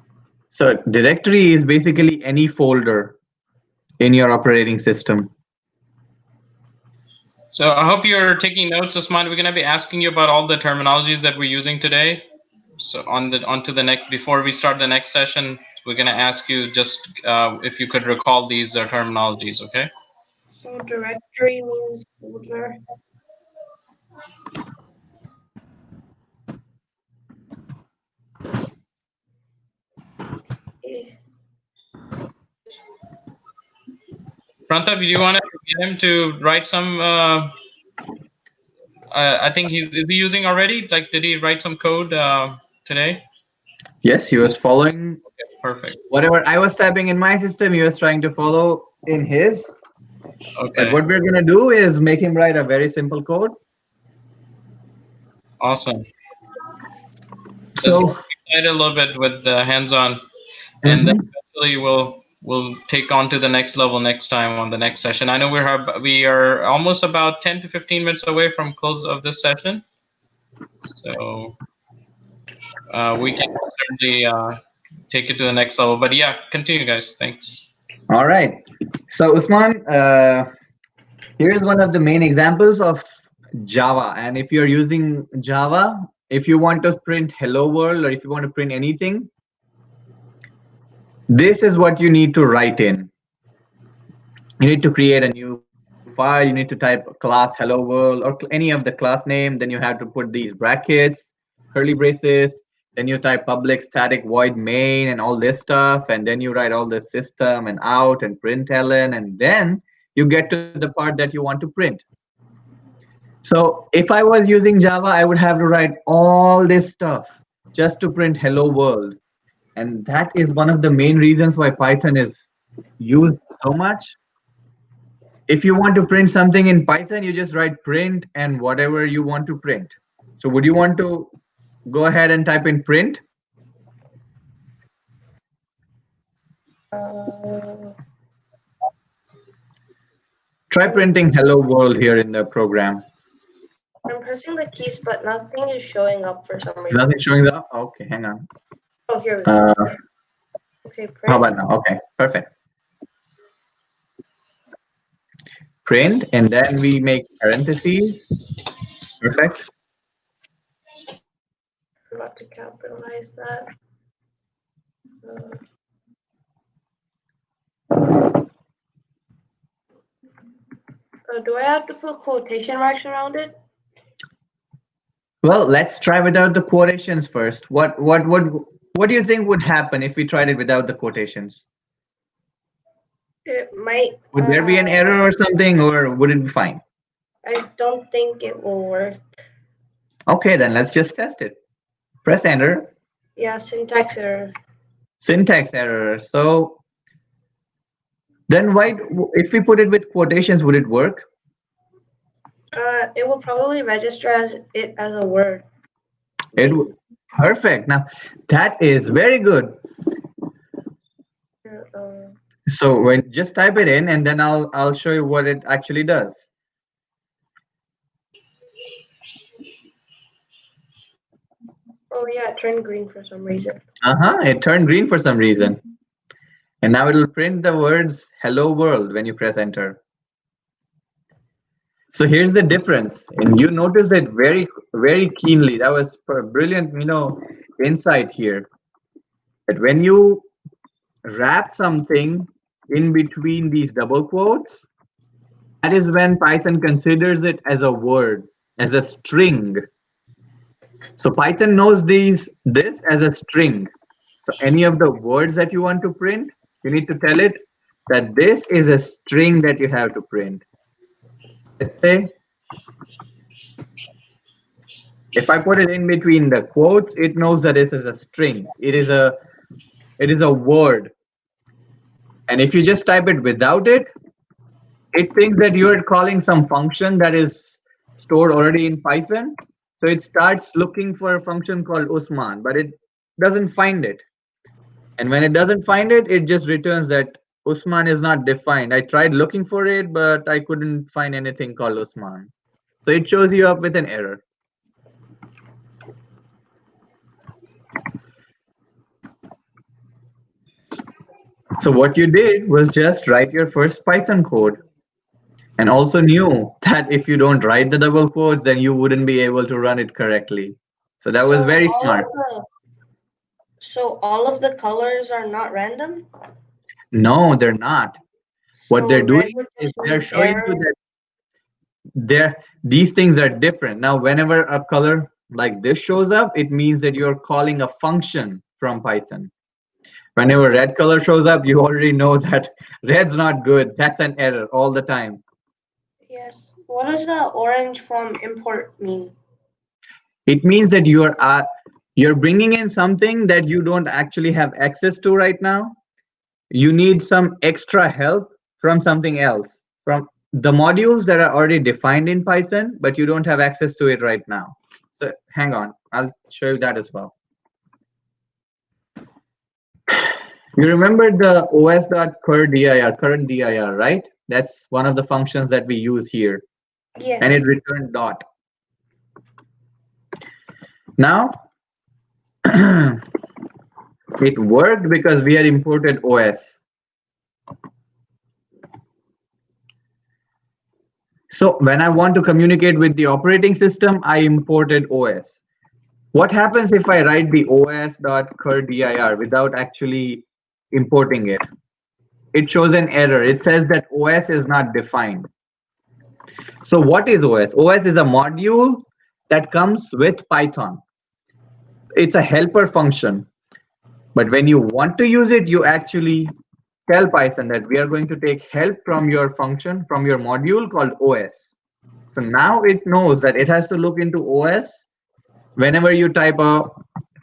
So directory is basically any folder in your operating system. So I hope you're taking notes, Usman. We're going to be asking you about all the terminologies that we're using today. So onto the next, before we start the next session, we're going to ask you just if you could recall these terminologies, okay? So directory means folder. Okay. Prantav, do you want to get him to write some? I think is he using already? Like, did he write some code today? Yes, he was following. Okay, perfect. Whatever I was typing in my system, he was trying to follow in his. Okay. But what we're going to do is make him write a very simple code. Awesome. So Let's get excited a little bit with the hands-on, and then eventually we'll take on to the next level next time on the next session. I know we are almost about 10 to 15 minutes away from close of this session, so we can certainly take it to the next level. But yeah, continue, guys. Thanks. all right. So Usman, here's one of the main examples of Java. And if you're using Java, if you want to print hello world or if you want to print anything, this is what you need to write in. You need to create a new file. You need to type class hello world or any of the class name. Then you have to put these brackets, curly braces. Then you type public static void main and all this stuff. And then you write all the system and out and println. And then you get to the part that you want to print. So if I was using Java, I would have to write all this stuff just to print hello world. And that is one of the main reasons why Python is used so much. if you want to print something in Python, you just write print and whatever you want to print. So would you want to go ahead and type in print? Try printing hello world here in the program. I'm pressing the keys, but nothing is showing up for some reason. Nothing showing up? Okay, hang on. Oh, here we go. Okay, print. How about now? Okay, perfect. Print, and then we make parentheses. Perfect. Forgot to capitalize that. Do I have to put quotation marks around it? Well, let's try without the quotations first. What do you think would happen if we tried it without the quotations? It might. Would there be an error or something, or would it be fine? I don't think it will work. Okay, then let's just test it. Press enter. Yeah, syntax error. Syntax error. So then why, if we put it with quotations, would it work? It will probably register as a word. Perfect. Now that is very good. So when just type it in, and then I'll show you what it actually does. Oh yeah, it turned green for some reason. It turned green for some reason. And now it'll print the words hello world when you press enter. So here's the difference, and you noticed it very, very keenly. That was a brilliant, insight here. That when you wrap something in between these double quotes, that is when Python considers it as a word, as a string. So Python knows this as a string. So any of the words that you want to print, you need to tell it that this is a string that you have to print. Let's say if I put it in between the quotes, it knows that this is a string. It is a word. And if you just type it without it, it thinks that you're calling some function that is stored already in Python. So it starts looking for a function called Usman, but it doesn't find it. And when it doesn't find it, it just returns that Usman is not defined. I tried looking for it, but I couldn't find anything called Usman. So it shows you up with an error. So what you did was just write your first Python code, and also knew that if you don't write the double quotes, then you wouldn't be able to run it correctly. So that was very smart. So all of the colors are not random? No, they're not. What they're doing is they're showing you that these things are different. Now, whenever a color like this shows up, it means that you're calling a function from Python. Whenever red color shows up, you already know that red's not good. That's an error all the time. Yes. What does the orange from import mean? It means that you're bringing in something that you don't actually have access to right now. You need some extra help from something else, from the modules that are already defined in Python, but you don't have access to it right now. So hang on, I'll show you that as well. You remember the os.curdir, current dir, right? That's one of the functions that we use here. Yes. And it returned dot. Now, it worked because we had imported OS. So when I want to communicate with the operating system, I imported OS. What happens if I write the os.curdir without actually importing it? It shows an error. It says that OS is not defined. So what is OS? OS is a module that comes with Python. It's a helper function. But when you want to use it, you actually tell Python that we are going to take help from your function, from your module called OS. So now it knows that it has to look into OS whenever you type a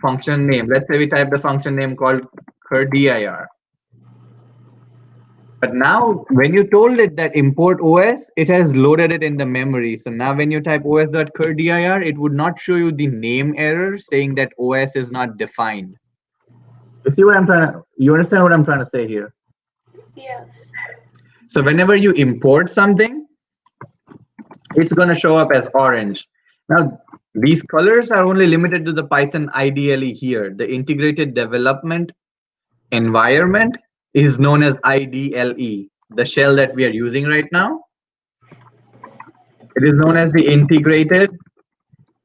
function name. Let's say we type the function name called curdir. But now when you told it that import OS, it has loaded it in the memory. So now when you type os.cur.dir, it would not show you the name error saying that OS is not defined. You see what I'm trying to, you understand what I'm trying to say here? Yes. So whenever you import something, it's going to show up as orange. Now, these colors are only limited to the Python IDLE here. The integrated development environment is known as IDLE, the shell that we are using right now. It is known as the integrated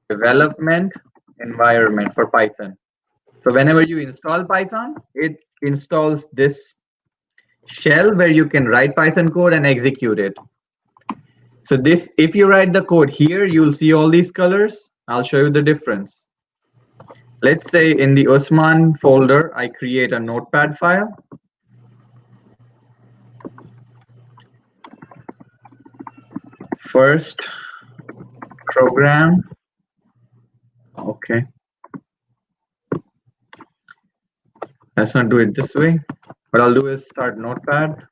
development environment for Python. So whenever you install Python, it installs this shell where you can write Python code and execute it. So this, if you write the code here, you'll see all these colors. I'll show you the difference. Let's say in the Usman folder, I create a notepad file. First program. Okay. Let's not do it this way. What I'll do is start notepad.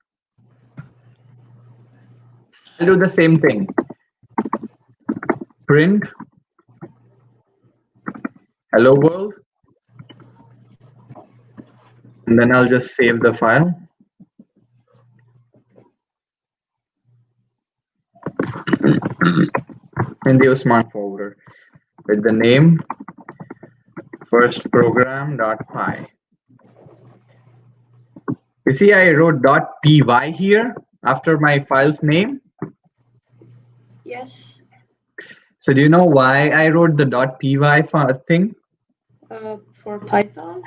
I'll do the same thing. Print hello world. And then I'll just save the file. In the Usman folder with the name firstprogram.py. You see, I wrote .py here after my file's name. Yes. So do you know why I wrote the .py thing? For Python?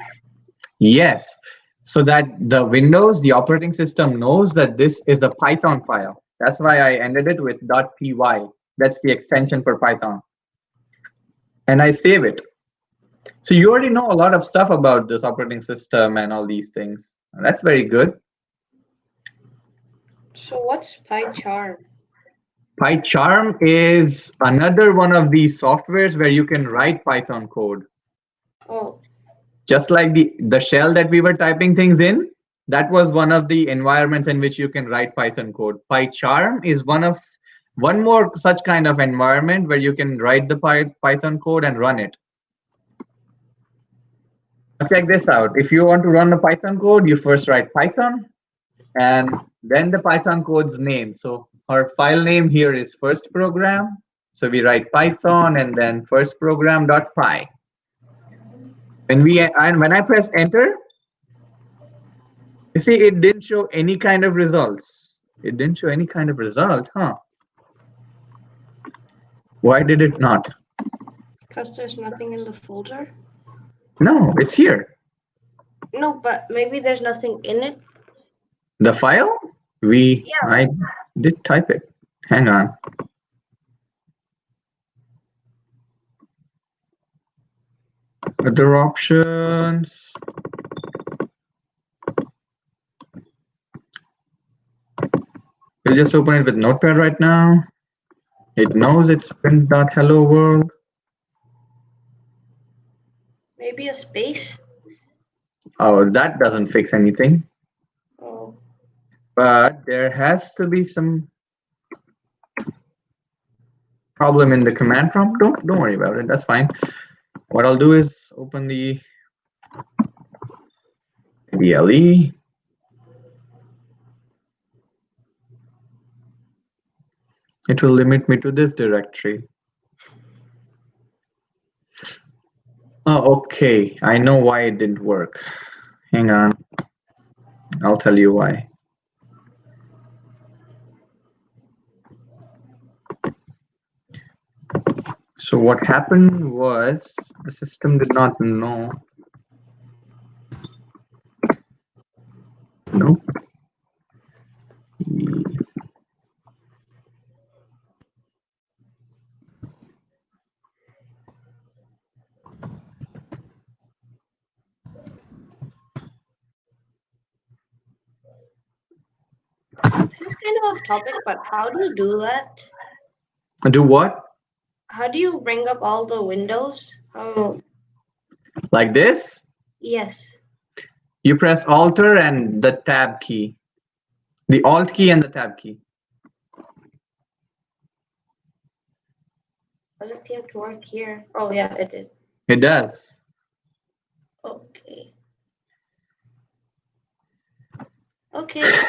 Yes. So that the Windows, the operating system knows that this is a Python file. That's why I ended it with .py. That's the extension for Python. And I save it. So you already know a lot of stuff about this operating system and all these things. That's very good. So what's Pycharm? Pycharm is another one of these softwares where you can write Python code. Oh. Just like the shell that we were typing things in, that was one of the environments in which you can write Python code. Pycharm is one more such kind of environment where you can write the Python code and run it. Check this out. If you want to run the Python code, you first write Python and then the Python code's name. So our file name here is first program. So we write Python and then firstprogram.py. When I press enter, you see it didn't show any kind of results. It didn't show any kind of result, huh? Why did it not? Because there's nothing in the folder? No, it's here. No, but maybe there's nothing in it. The file? I did type it. Hang on. Other options. We'll just open it with Notepad right now. It knows it's print.hello world. Maybe a space? Oh, that doesn't fix anything. Oh. But there has to be some problem in the command prompt. Don't worry about it. That's fine. What I'll do is open the DLE. It will limit me to this directory. Oh, okay. I know why it didn't work. Hang on. I'll tell you why. So what happened was the system did not know. Nope. This is kind of off topic, but how do you do that? Do what? How do you bring up all the windows? Oh. Like this? Yes. You press Alt and the Tab key. The Alt key and the Tab key. Doesn't seem to work here. Oh yeah, it did. It does. Okay. Okay.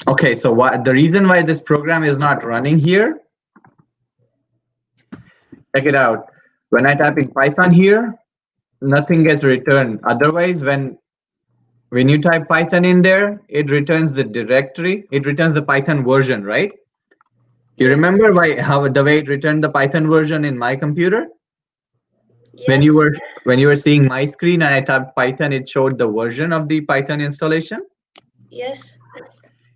Okay, so the reason why this program is not running here, check it out. When I type in Python here, nothing gets returned. Otherwise, when you type Python in there, it returns the directory. It returns the Python version, right? You Yes. remember how the way it returned the Python version in my computer? Yes. When you were seeing my screen and I typed Python, it showed the version of the Python installation. Yes.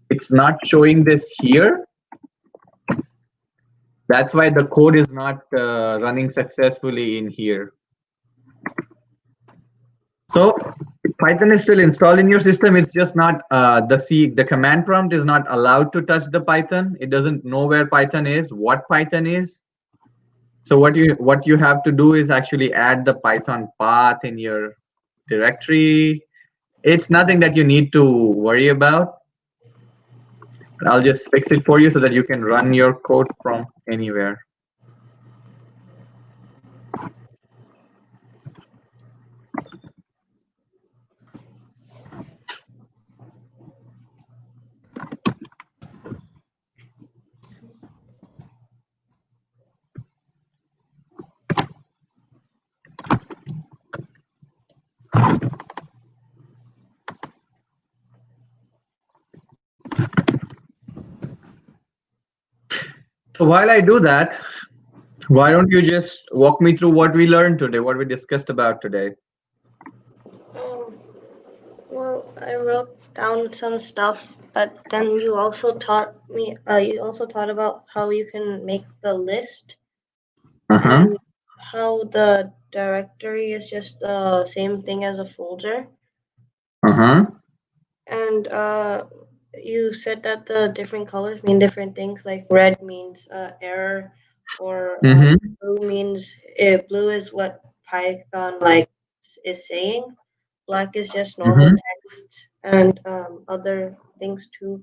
It's not showing this here. That's why the code is not running successfully in here. So Python is still installed in your system. It's just not the command prompt is not allowed to touch the Python. It doesn't know where Python is, what Python is. So what you have to do is actually add the Python path in your directory. It's nothing that you need to worry about. I'll just fix it for you so that you can run your code from anywhere. So while I do that, why don't you just walk me through what we learned today, what we discussed about today? Well, I wrote down some stuff, but then you also taught me. You also taught about how you can make the list and how the directory is just the same thing as a folder. And you said that the different colors mean different things. Like red means error, or blue means blue is what Python is saying. Black is just normal text and other things too.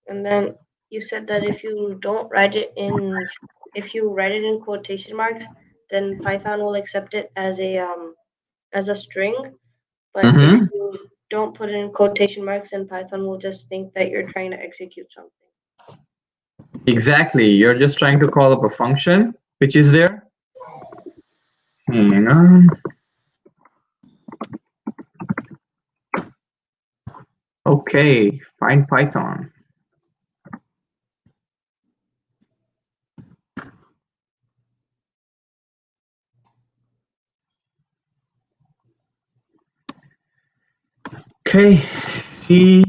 And then you said that if you write it in quotation marks, then Python will accept it as a string. But if you don't put it in quotation marks, then Python will just think that you're trying to execute something. Exactly. You're just trying to call up a function which is there. Hang on. Okay, find Python. Okay, C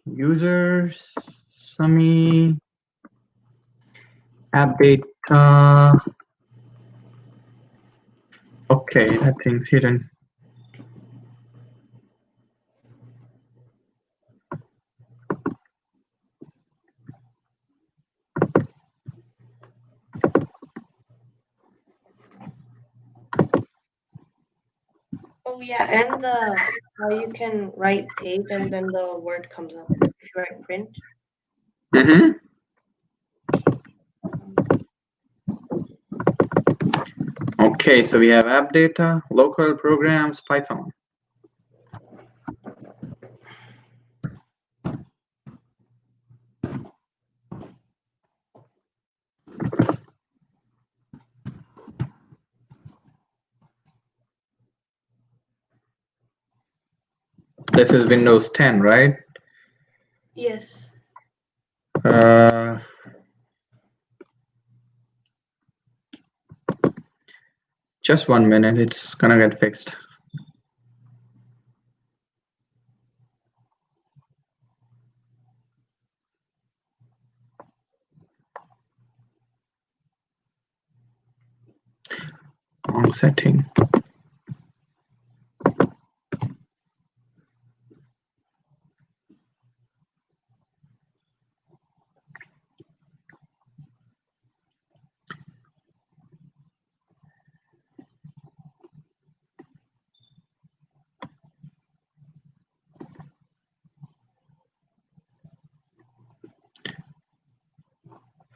users, Sumi, app data. Okay, that thing's hidden. Oh yeah, and how you can write page and then the word comes up if you write print. Okay, so we have app data, local programs, Python. This is Windows 10, right? Yes. Just 1 minute, it's gonna get fixed. On setting.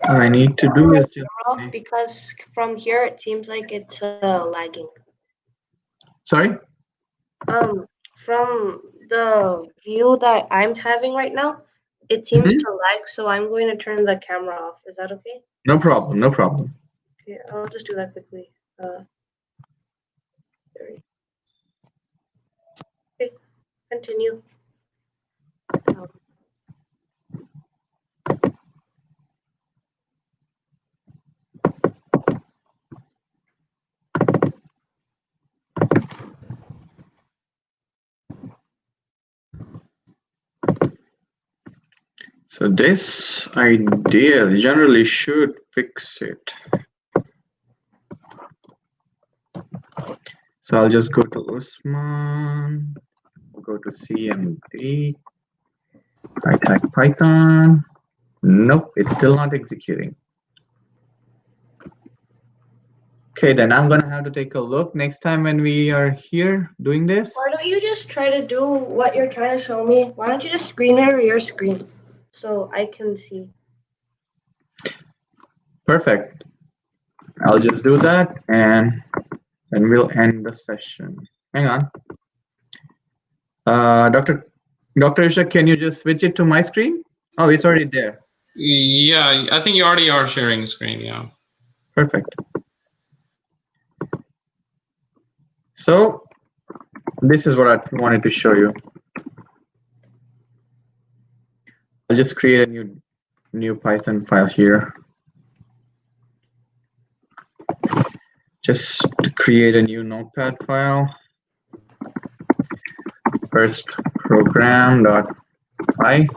All I need to do is just. Off because from here it seems like it's lagging. Sorry? From the view that I'm having right now, it seems to lag, so I'm going to turn the camera off. Is that okay? No problem, no problem. Okay, I'll just do that quickly. Okay, continue. So this idea generally should fix it. So I'll just go to Usman, go to CMD, I type Python. Nope, it's still not executing. Okay, then I'm gonna have to take a look next time when we are here doing this. Why don't you just try to do what you're trying to show me? Why don't you just screen mirror your screen so I can see? Perfect. I'll just do that and then we'll end the session. Hang on. Dr. Ishak, can you just switch it to my screen? Oh, it's already there. Yeah, I think you already are sharing screen, yeah. Perfect. So this is what I wanted to show you. I'll just create a new Python file here. Just to create a new notepad file. First program.py.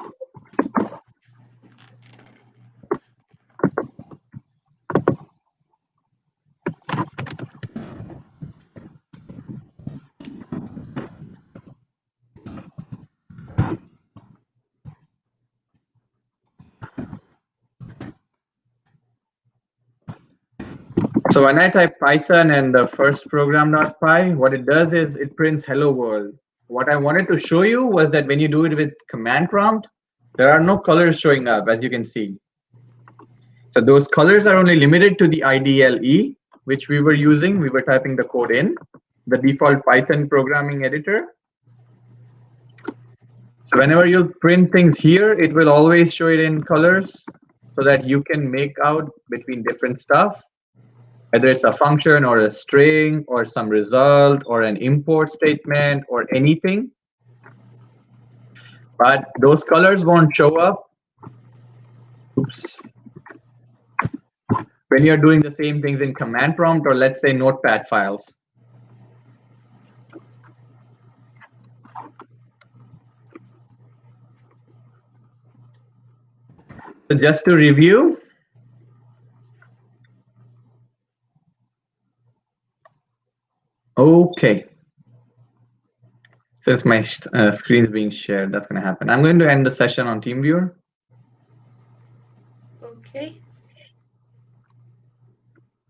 So when I type Python and the first program.py, what it does is it prints hello world. What I wanted to show you was that when you do it with command prompt, there are no colors showing up, as you can see. So those colors are only limited to the IDLE, which we were using. We were typing the code in the default Python programming editor. So whenever you print things here, it will always show it in colors so that you can make out between different stuff, whether it's a function or a string or some result or an import statement or anything. But those colors won't show up. Oops. When you're doing the same things in command prompt or let's say notepad files. So just to review, okay. Since my screen is being shared, that's going to happen. I'm going to end the session on TeamViewer. Okay.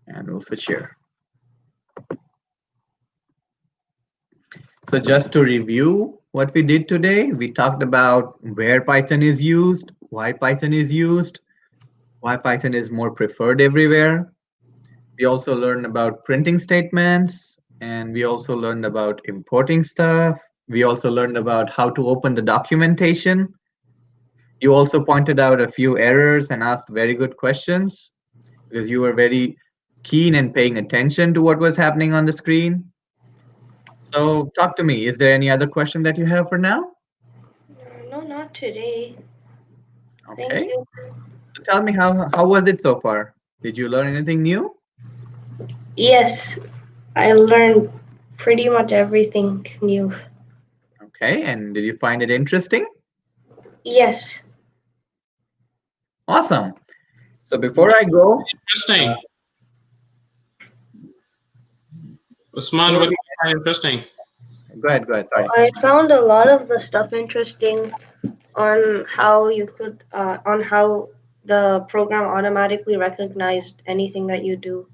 And we'll switch here. So just to review what we did today, we talked about where Python is used, why Python is used, why Python is more preferred everywhere. We also learned about printing statements, and we also learned about importing stuff. We also learned about how to open the documentation. You also pointed out a few errors and asked very good questions because you were very keen and paying attention to what was happening on the screen. So talk to me. Is there any other question that you have for now? No, not today. Okay. Thank you. So tell me, how was it so far? Did you learn anything new? Yes, I learned pretty much everything new. Okay, and did you find it interesting? Yes. Awesome. So before I go, Interesting. Usman, what do you find interesting? go ahead, sorry. I found a lot of the stuff interesting on how you could, on how the program automatically recognized anything that you do.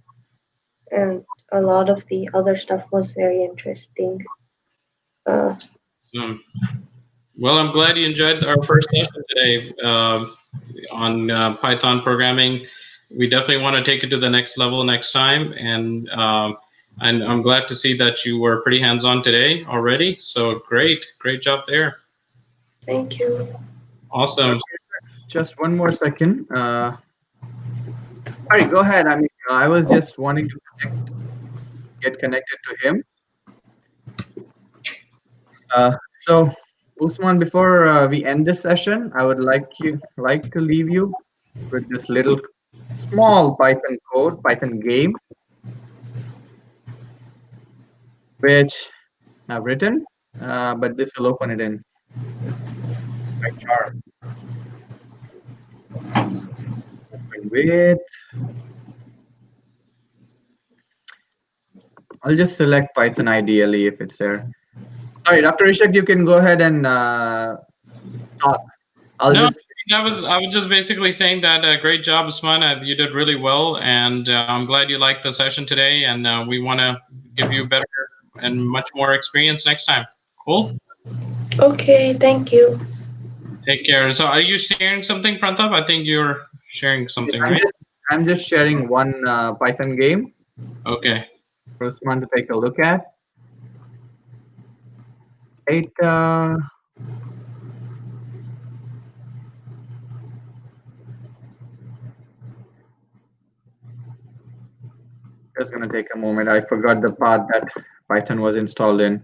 And a lot of the other stuff was very interesting. Well, I'm glad you enjoyed our first session today. Python programming. We definitely want to take it to the next level next time, and I'm glad to see that you were pretty hands-on today already. So great job there. Thank you. Awesome. Just one more second. Sorry, go ahead. I mean, I was just wanting to get connected to him. So, Usman, before we end this session, I would like to leave you with this little small Python game, which I've written, but this will open it in Pycharm. Open with. I'll just select Python ideally if it's there. Sorry, Dr. Ishak, you can go ahead and talk. I was just basically saying that great job, Usman. You did really well, and I'm glad you liked the session today. And we want to give you better and much more experience next time. Cool. Okay, thank you. Take care. So, are you sharing something, Prantap? I think you're sharing something, right? I'm just sharing one Python game. Okay. For Usman to take a look at. Just gonna take a moment. I forgot the path that Python was installed in.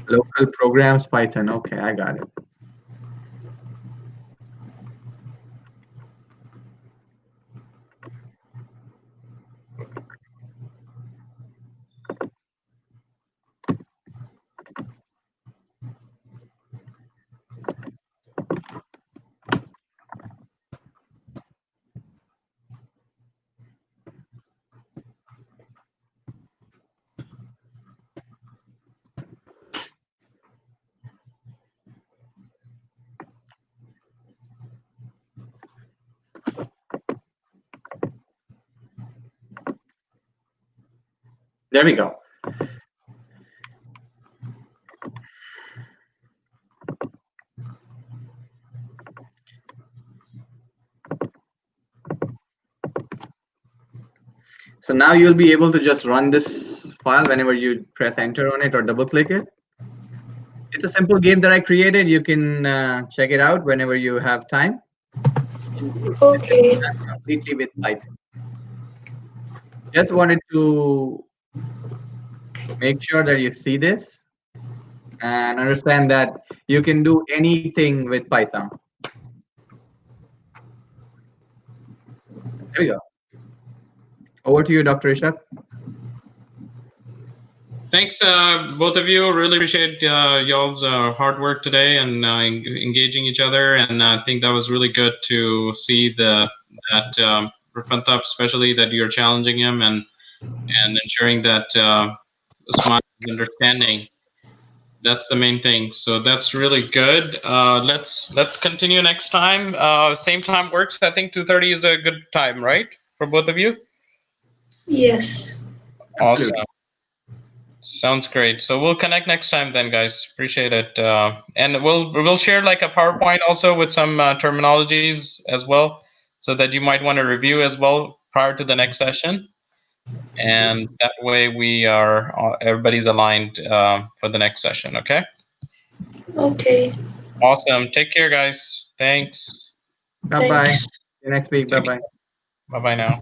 Local programs Python. Okay, I got it. There we go. So now you'll be able to just run this file whenever you press enter on it or double click it. It's a simple game that I created. You can check it out whenever you have time. Okay. Completely with Python. Just wanted to make sure that you see this and understand that you can do anything with Python. There we go. Over to you, Dr. Ishak. Thanks, both of you. Really appreciate y'all's hard work today and engaging each other. And I think that was really good to see that Prantap, especially that you're challenging him and ensuring that Usman is understanding. That's the main thing. So that's really good. Let's continue next time. Same time works. I think 2:30 is a good time, right, for both of you? Yes. Awesome. Sounds great. So we'll connect next time then, guys. Appreciate it. And we'll share like a PowerPoint also with some terminologies as well, so that you might want to review as well prior to the next session. And that way everybody's aligned for the next session. Okay. Okay. Awesome. Take care, guys. Thanks. Bye bye. See you next week. Bye bye. Bye bye now.